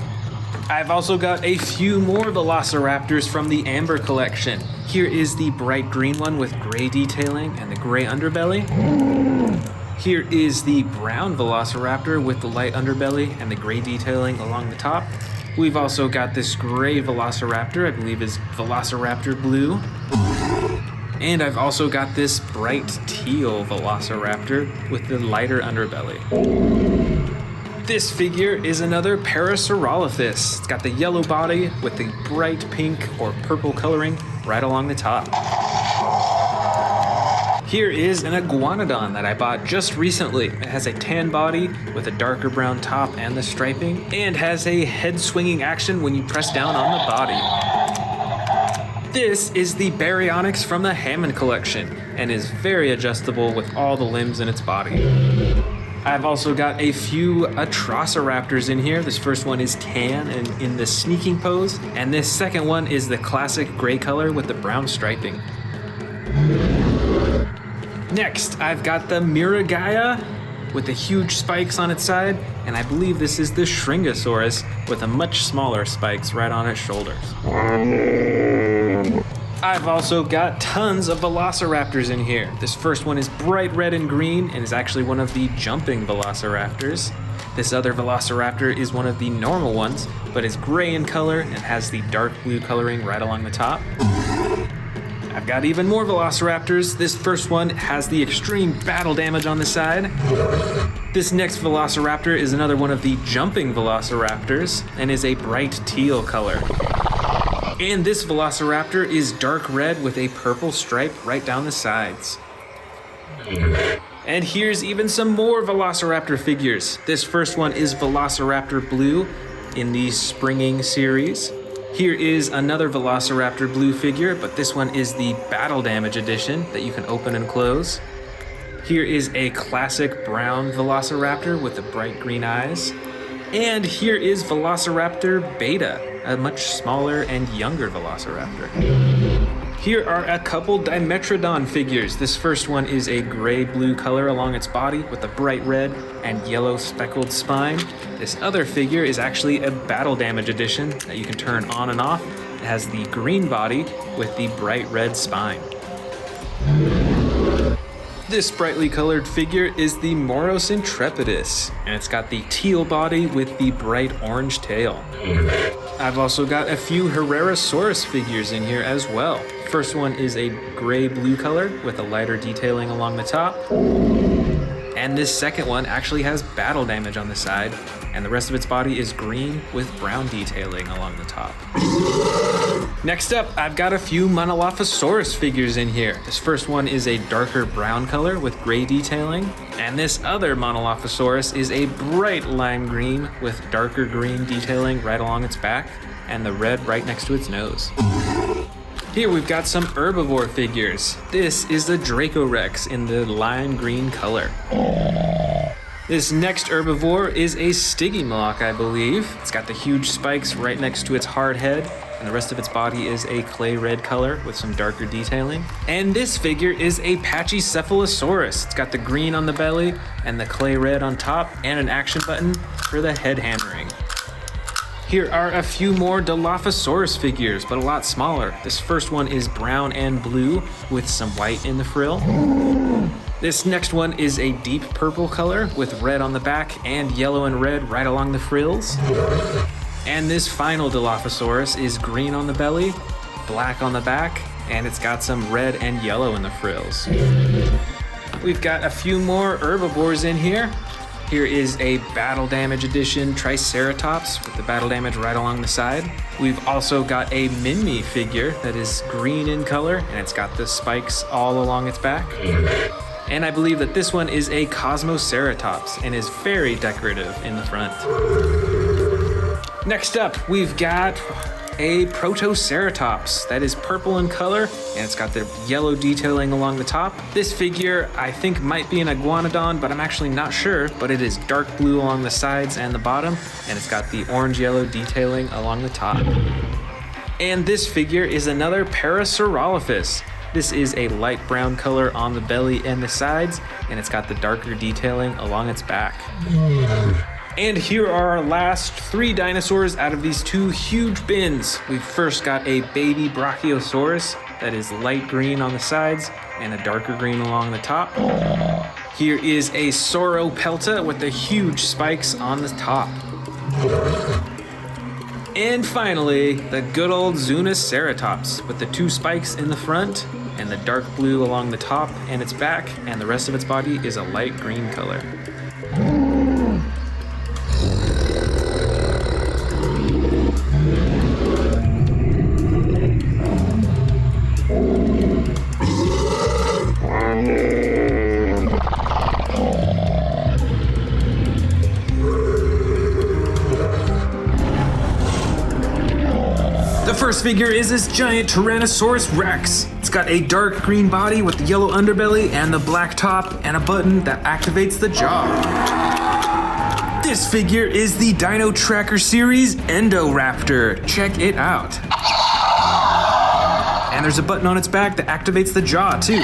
I've also got a few more Velociraptors from the Amber collection. Here is the bright green one with gray detailing and the gray underbelly. Here is the brown Velociraptor with the light underbelly and the gray detailing along the top. We've also got this gray Velociraptor, I believe is Velociraptor Blue. And I've also got this bright teal Velociraptor with the lighter underbelly. This figure is another Parasaurolophus. It's got the yellow body with the bright pink or purple coloring right along the top. Here is an Iguanodon that I bought just recently. It has a tan body with a darker brown top and the striping, and has a head swinging action when you press down on the body. This is the Baryonyx from the Hammond collection, and is very adjustable with all the limbs in its body. I've also got a few Atrociraptors in here. This first one is tan and in the sneaking pose, and this second one is the classic gray color with the brown striping. Next, I've got the Miragaia with the huge spikes on its side, and I believe this is the Shringosaurus with the much smaller spikes right on its shoulders. I've also got tons of Velociraptors in here. This first one is bright red and green and is actually one of the jumping Velociraptors. This other Velociraptor is one of the normal ones, but is gray in color and has the dark blue coloring right along the top. I've got even more Velociraptors. This first one has the extreme battle damage on the side. This next Velociraptor is another one of the jumping Velociraptors and is a bright teal color. And this Velociraptor is dark red with a purple stripe right down the sides. And here's even some more Velociraptor figures. This first one is Velociraptor Blue in the Springing series. Here is another Velociraptor Blue figure, but this one is the Battle Damage edition that you can open and close. Here is a classic brown Velociraptor with the bright green eyes. And here is Velociraptor Beta, a much smaller and younger Velociraptor. Here are a couple Dimetrodon figures. This first one is a gray-blue color along its body with a bright red and yellow speckled spine. This other figure is actually a Battle Damage edition that you can turn on and off. It has the green body with the bright red spine. This brightly colored figure is the Moros Intrepidus, and it's got the teal body with the bright orange tail. I've also got a few Herrerasaurus figures in here as well. First one is a gray-blue color with a lighter detailing along the top. And this second one actually has battle damage on the side, and the rest of its body is green with brown detailing along the top. Next up, I've got a few Monolophosaurus figures in here. This first one is a darker brown color with gray detailing, and this other Monolophosaurus is a bright lime green with darker green detailing right along its back, and the red right next to its nose. Here we've got some herbivore figures. This is the Dracorex in the lime green color. This next herbivore is a Stygimoloch, I believe. It's got the huge spikes right next to its hard head, and the rest of its body is a clay red color with some darker detailing. And this figure is a Pachycephalosaurus. It's got the green on the belly and the clay red on top, and an action button for the head hammering. Here are a few more Dilophosaurus figures, but a lot smaller. This first one is brown and blue with some white in the frill. This next one is a deep purple color with red on the back and yellow and red right along the frills. And this final Dilophosaurus is green on the belly, black on the back, and it's got some red and yellow in the frills. We've got a few more herbivores in here. Here is a Battle Damage Edition Triceratops with the battle damage right along the side. We've also got a Minmi figure that is green in color, and it's got the spikes all along its back. And I believe that this one is a Cosmoceratops and is very decorative in the front. Next up, we've got a Protoceratops that is purple in color, and it's got the yellow detailing along the top. This figure I think might be an Iguanodon, but I'm actually not sure, but it is dark blue along the sides and the bottom, and it's got the orange-yellow detailing along the top. And this figure is another Parasaurolophus. This is a light brown color on the belly and the sides, and it's got the darker detailing along its back. And here are our last 3 dinosaurs out of these 2 huge bins. We've first got a baby Brachiosaurus that is light green on the sides and a darker green along the top. Here is a Sauropelta with the huge spikes on the top. And finally, the good old Zunoceratops with the 2 spikes in the front and the dark blue along the top and its back, and the rest of its body is a light green color. The first figure is this giant Tyrannosaurus Rex. It's got a dark green body with the yellow underbelly and the black top and a button that activates the jaw. This figure is the Dino Tracker series Indoraptor. Check it out. And there's a button on its back that activates the jaw too.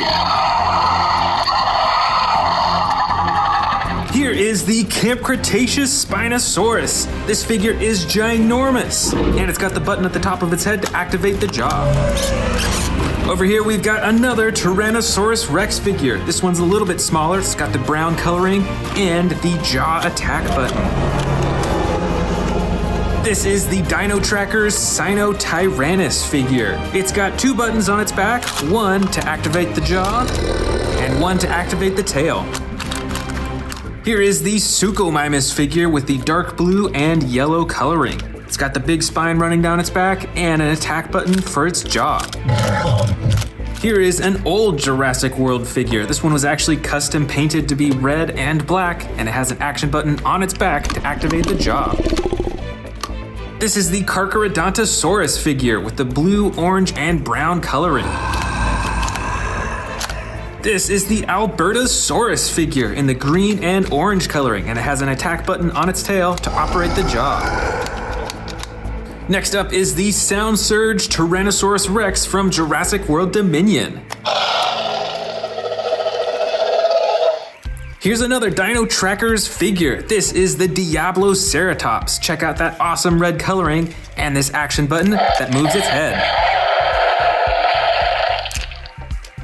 Here is the Camp Cretaceous Spinosaurus. This figure is ginormous, and it's got the button at the top of its head to activate the jaw. Over here we've got another Tyrannosaurus Rex figure. This one's a little bit smaller. It's got the brown coloring and the jaw attack button. This is the Dino Tracker's Sinotyrannus figure. It's got 2 buttons on its back, one to activate the jaw, and one to activate the tail. Here is the Suchomimus figure with the dark blue and yellow coloring. It's got the big spine running down its back and an attack button for its jaw. Here is an old Jurassic World figure. This one was actually custom painted to be red and black, and it has an action button on its back to activate the jaw. This is the Carnotaurus figure with the blue, orange, and brown coloring. This is the Albertosaurus figure in the green and orange coloring, and it has an attack button on its tail to operate the jaw. Next up is the Sound Surge Tyrannosaurus Rex from Jurassic World Dominion. Here's another Dino Trackers figure. This is the Diabloceratops. Check out that awesome red coloring and this action button that moves its head.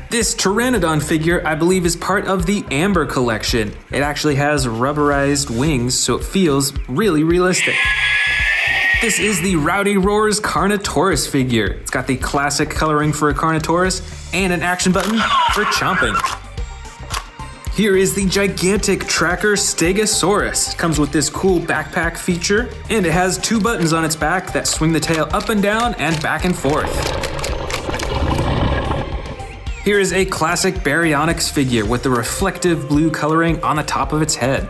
This Pteranodon figure, I believe, is part of the Amber collection. It actually has rubberized wings, so it feels really realistic. This is the Rowdy Roars Carnotaurus figure. It's got the classic coloring for a Carnotaurus and an action button for chomping. Here is the gigantic tracker Stegosaurus. It comes with this cool backpack feature, and it has 2 buttons on its back that swing the tail up and down and back and forth. Here is a classic Baryonyx figure with the reflective blue coloring on the top of its head.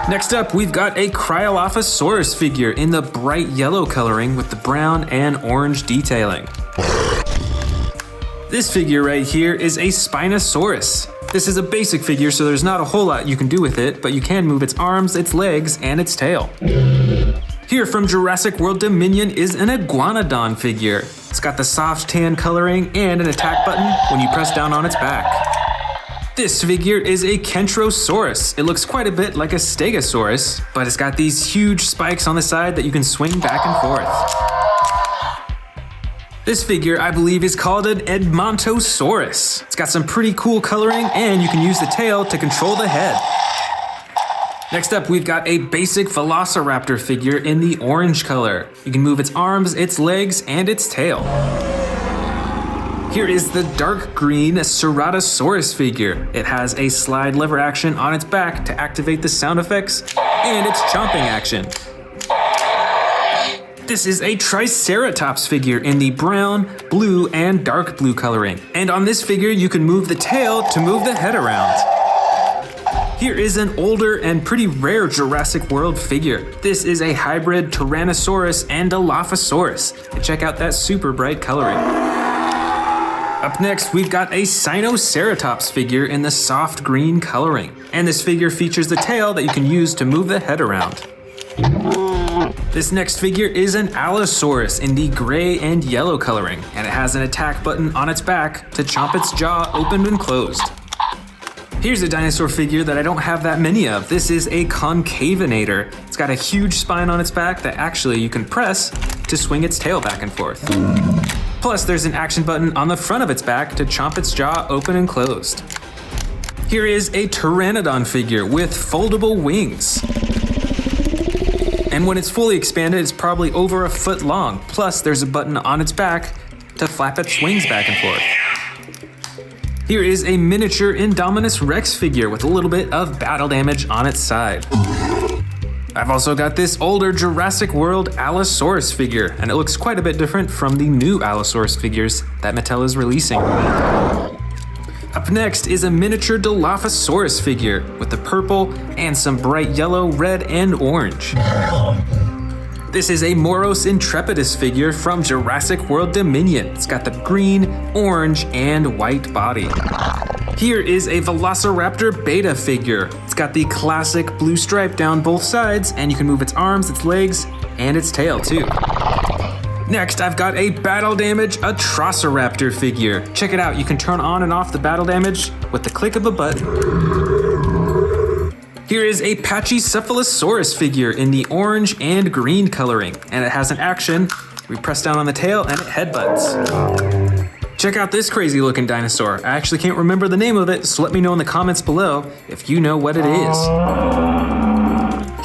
Next up, we've got a Cryolophosaurus figure in the bright yellow coloring with the brown and orange detailing. This figure right here is a Spinosaurus. This is a basic figure, so there's not a whole lot you can do with it, but you can move its arms, its legs, and its tail. Here from Jurassic World Dominion is an Iguanodon figure. It's got the soft tan coloring and an attack button when you press down on its back. This figure is a Kentrosaurus. It looks quite a bit like a Stegosaurus, but it's got these huge spikes on the side that you can swing back and forth. This figure, I believe, is called an Edmontosaurus. It's got some pretty cool coloring, and you can use the tail to control the head. Next up, we've got a basic Velociraptor figure in the orange color. You can move its arms, its legs, and its tail. Here is the dark green Ceratosaurus figure. It has a slide lever action on its back to activate the sound effects and its chomping action. This is a Triceratops figure in the brown, blue, and dark blue coloring. And on this figure, you can move the tail to move the head around. Here is an older and pretty rare Jurassic World figure. This is a hybrid Tyrannosaurus and Dilophosaurus. And check out that super bright coloring. Up next, we've got a Sinoceratops figure in the soft green coloring. And this figure features the tail that you can use to move the head around. This next figure is an Allosaurus in the gray and yellow coloring, and it has an attack button on its back to chomp its jaw open and closed. Here's a dinosaur figure that I don't have that many of. This is a Concavinator. It's got a huge spine on its back that actually you can press to swing its tail back and forth. Plus, there's an action button on the front of its back to chomp its jaw open and closed. Here is a Pteranodon figure with foldable wings. And when it's fully expanded, it's probably over a foot long. Plus, there's a button on its back to flap its wings back and forth. Here is a miniature Indominus Rex figure with a little bit of battle damage on its side. I've also got this older Jurassic World Allosaurus figure, and it looks quite a bit different from the new Allosaurus figures that Mattel is releasing. Up next is a miniature Dilophosaurus figure with the purple and some bright yellow, red, and orange. This is a Moros Intrepidus figure from Jurassic World Dominion. It's got the green, orange, and white body. Here is a Velociraptor Beta figure. It's got the classic blue stripe down both sides, and you can move its arms, its legs, and its tail too. Next, I've got a Battle Damage Atrociraptor figure. Check it out, you can turn on and off the battle damage with the click of a button. Here is a Pachycephalosaurus figure in the orange and green coloring, and it has an action. We press down on the tail and it headbutts. Check out this crazy looking dinosaur. I actually can't remember the name of it, so let me know in the comments below if you know what it is.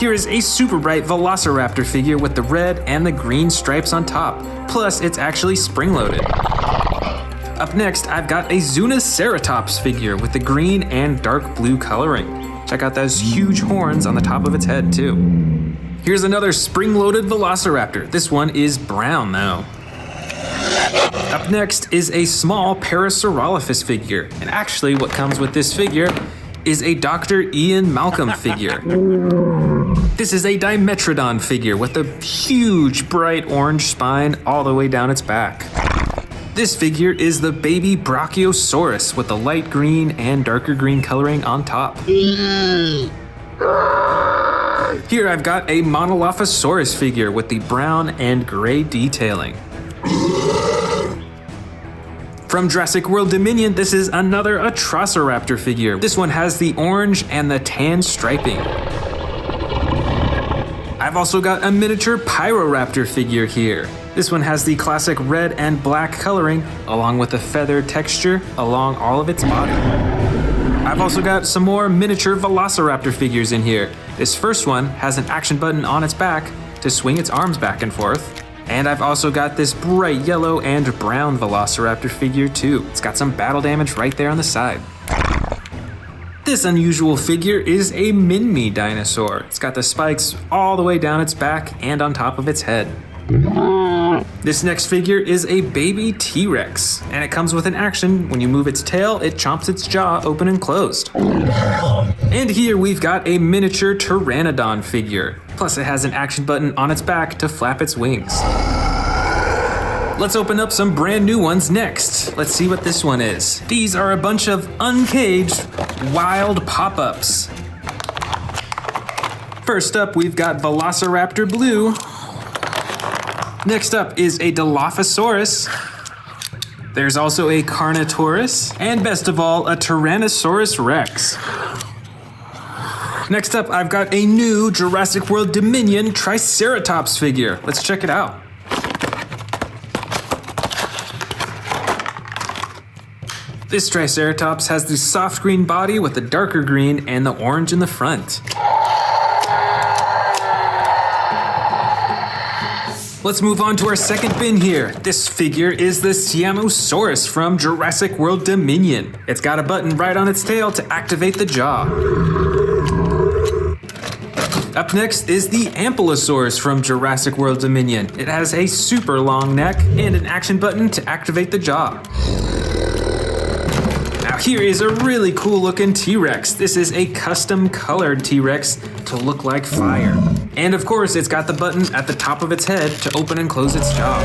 Here is a super bright Velociraptor figure with the red and the green stripes on top. Plus, it's actually spring-loaded. Up next, I've got a Zuniceratops figure with the green and dark blue coloring. Check out those huge horns on the top of its head, too. Here's another spring-loaded Velociraptor. This one is brown, though. Up next is a small Parasaurolophus figure. And actually, what comes with this figure is a Dr. Ian Malcolm figure. This is a Dimetrodon figure with a huge bright orange spine all the way down its back. This figure is the baby Brachiosaurus with the light green and darker green coloring on top. Here I've got a Monolophosaurus figure with the brown and gray detailing. From Jurassic World Dominion, this is another Atrociraptor figure. This one has the orange and the tan striping. I've also got a miniature Pyroraptor figure here. This one has the classic red and black coloring, along with a feather texture along all of its body. I've also got some more miniature Velociraptor figures in here. This first one has an action button on its back to swing its arms back and forth. And I've also got this bright yellow and brown Velociraptor figure too. It's got some battle damage right there on the side. This unusual figure is a Minmi dinosaur. It's got the spikes all the way down its back and on top of its head. This next figure is a baby T-Rex, and it comes with an action. When you move its tail, it chomps its jaw open and closed. And here we've got a miniature Pteranodon figure. Plus it has an action button on its back to flap its wings. Let's open up some brand new ones next. Let's see what this one is. These are a bunch of uncaged, wild pop-ups. First up, we've got Velociraptor Blue. Next up is a Dilophosaurus. There's also a Carnotaurus, and best of all, a Tyrannosaurus Rex. Next up, I've got a new Jurassic World Dominion Triceratops figure. Let's check it out. This Triceratops has the soft green body with the darker green and the orange in the front. Let's move on to our second bin here. This figure is the Siamosaurus from Jurassic World Dominion. It's got a button right on its tail to activate the jaw. Up next is the Ampulosaurus from Jurassic World Dominion. It has a super long neck and an action button to activate the jaw. Now here is a really cool looking T-Rex. This is a custom colored T-Rex to look like fire. And of course, it's got the button at the top of its head to open and close its jaw.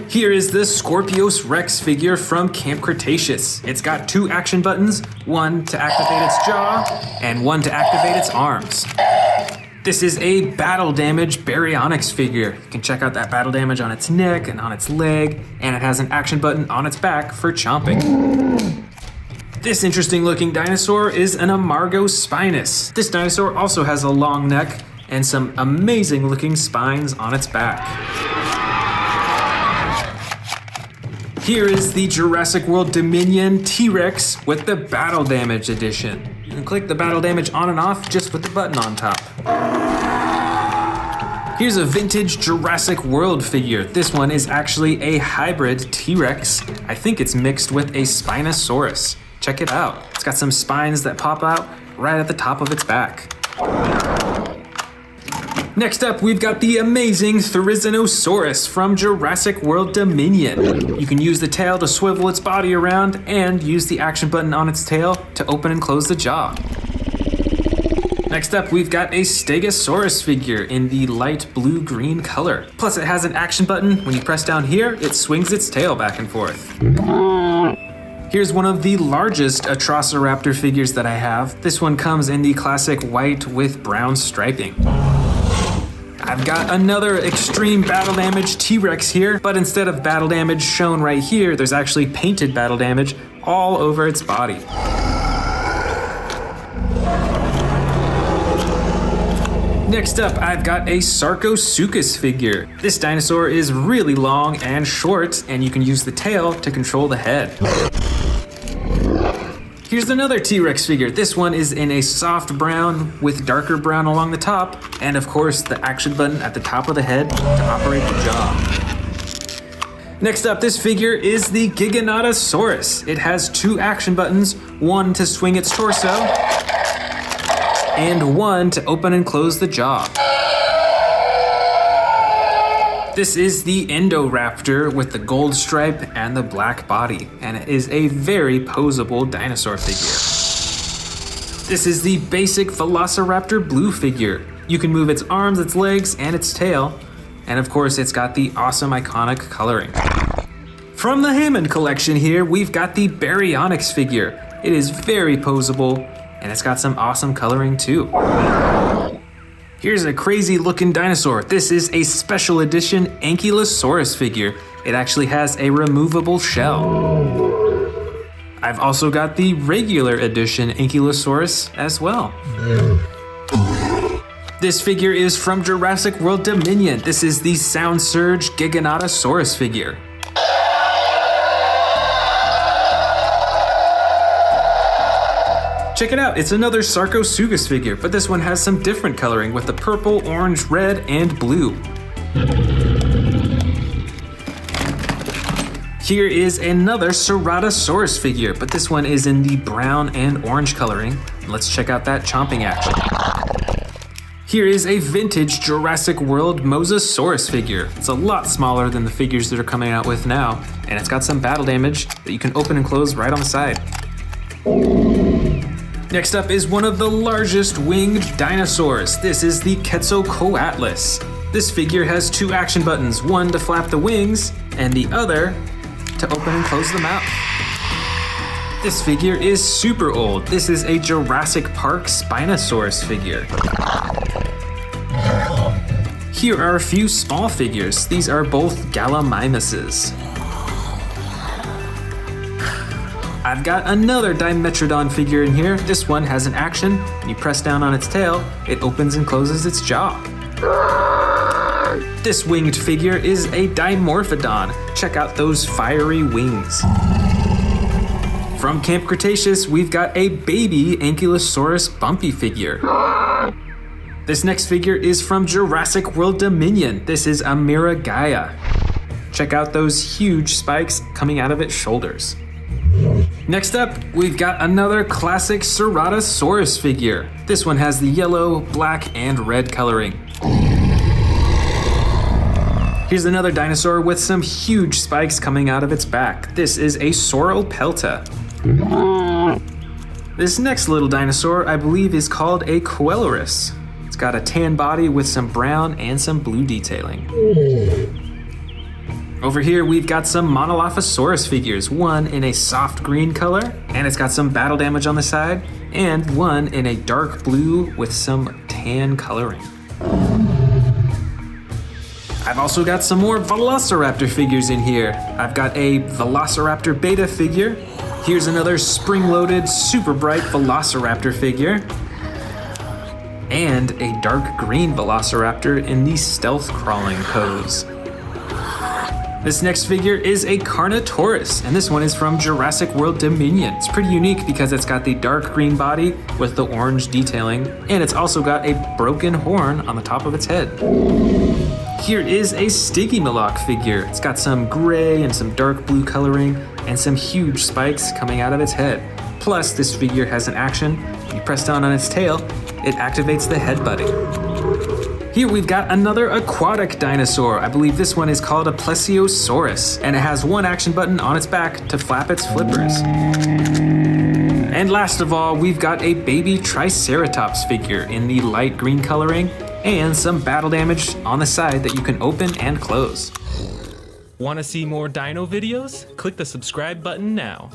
Here is the Scorpius Rex figure from Camp Cretaceous. It's got two action buttons, one to activate its jaw and one to activate its arms. This is a battle damage Baryonyx figure. You can check out that battle damage on its neck and on its leg, and it has an action button on its back for chomping. This interesting looking dinosaur is an Amargospinus. This dinosaur also has a long neck and some amazing looking spines on its back. Here is the Jurassic World Dominion T-Rex with the Battle Damage Edition. You can click the battle damage on and off just with the button on top. Here's a vintage Jurassic World figure. This one is actually a hybrid T-Rex. I think it's mixed with a Spinosaurus. Check it out. It's got some spines that pop out right at the top of its back. Next up, we've got the amazing Therizinosaurus from Jurassic World Dominion. You can use the tail to swivel its body around and use the action button on its tail to open and close the jaw. Next up, we've got a Stegosaurus figure in the light blue-green color. Plus, it has an action button. When you press down here, it swings its tail back and forth. Here's one of the largest Atrociraptor figures that I have. This one comes in the classic white with brown striping. I've got another extreme battle damage T-Rex here, but instead of battle damage shown right here, there's actually painted battle damage all over its body. Next up, I've got a Sarcosuchus figure. This dinosaur is really long and short, and you can use the tail to control the head. Here's another T-Rex figure. This one is in a soft brown with darker brown along the top, and of course the action button at the top of the head to operate the jaw. Next up, this figure is the Giganotosaurus. It has 2 action buttons, one to swing its torso, and one to open and close the jaw. This is the Indoraptor with the gold stripe and the black body, and it is a very posable dinosaur figure. This is the basic Velociraptor blue figure. You can move its arms, its legs, and its tail, and of course it's got the awesome iconic coloring. From the Hammond collection here, we've got the Baryonyx figure. It is very posable, and it's got some awesome coloring too. Here's a crazy looking dinosaur. This is a special edition Ankylosaurus figure. It actually has a removable shell. I've also got the regular edition Ankylosaurus as well. This figure is from Jurassic World Dominion. This is the Sound Surge Giganotosaurus figure. Check it out, it's another Sarcosuchus figure, but this one has some different coloring with the purple, orange, red, and blue. Here is another Ceratosaurus figure, but this one is in the brown and orange coloring. Let's check out that chomping action. Here is a vintage Jurassic World Mosasaurus figure. It's a lot smaller than the figures that are coming out with now, and it's got some battle damage that you can open and close right on the side. Next up is one of the largest winged dinosaurs. This is the Quetzalcoatlus. This figure has 2 action buttons, one to flap the wings and the other to open and close the mouth. This figure is super old. This is a Jurassic Park Spinosaurus figure. Here are a few small figures. These are both Gallimimuses. I've got another Dimetrodon figure in here. This one has an action. When you press down on its tail, it opens and closes its jaw. This winged figure is a Dimorphodon. Check out those fiery wings. From Camp Cretaceous, we've got a baby Ankylosaurus Bumpy figure. This next figure is from Jurassic World Dominion. This is a Miragaia. Check out those huge spikes coming out of its shoulders. Next up, we've got another classic Ceratosaurus figure. This one has the yellow, black, and red coloring. Here's another dinosaur with some huge spikes coming out of its back. This is a Sauropelta. This next little dinosaur, I believe, is called a Coelurus. It's got a tan body with some brown and some blue detailing. Over here, we've got some Monolophosaurus figures, one in a soft green color, and it's got some battle damage on the side, and one in a dark blue with some tan coloring. I've also got some more Velociraptor figures in here. I've got a Velociraptor Beta figure. Here's another spring-loaded, super bright Velociraptor figure. And a dark green Velociraptor in the stealth crawling pose. This next figure is a Carnotaurus, and this one is from Jurassic World Dominion. It's pretty unique because it's got the dark green body with the orange detailing, and it's also got a broken horn on the top of its head. Here is a Stygimoloch figure. It's got some gray and some dark blue coloring, and some huge spikes coming out of its head. Plus, this figure has an action. When you press down on its tail, it activates the headbutting. Here we've got another aquatic dinosaur. I believe this one is called a Plesiosaurus, and it has one action button on its back to flap its flippers. And last of all, we've got a baby Triceratops figure in the light green coloring, and some battle damage on the side that you can open and close. Want to see more dino videos? Click the subscribe button now.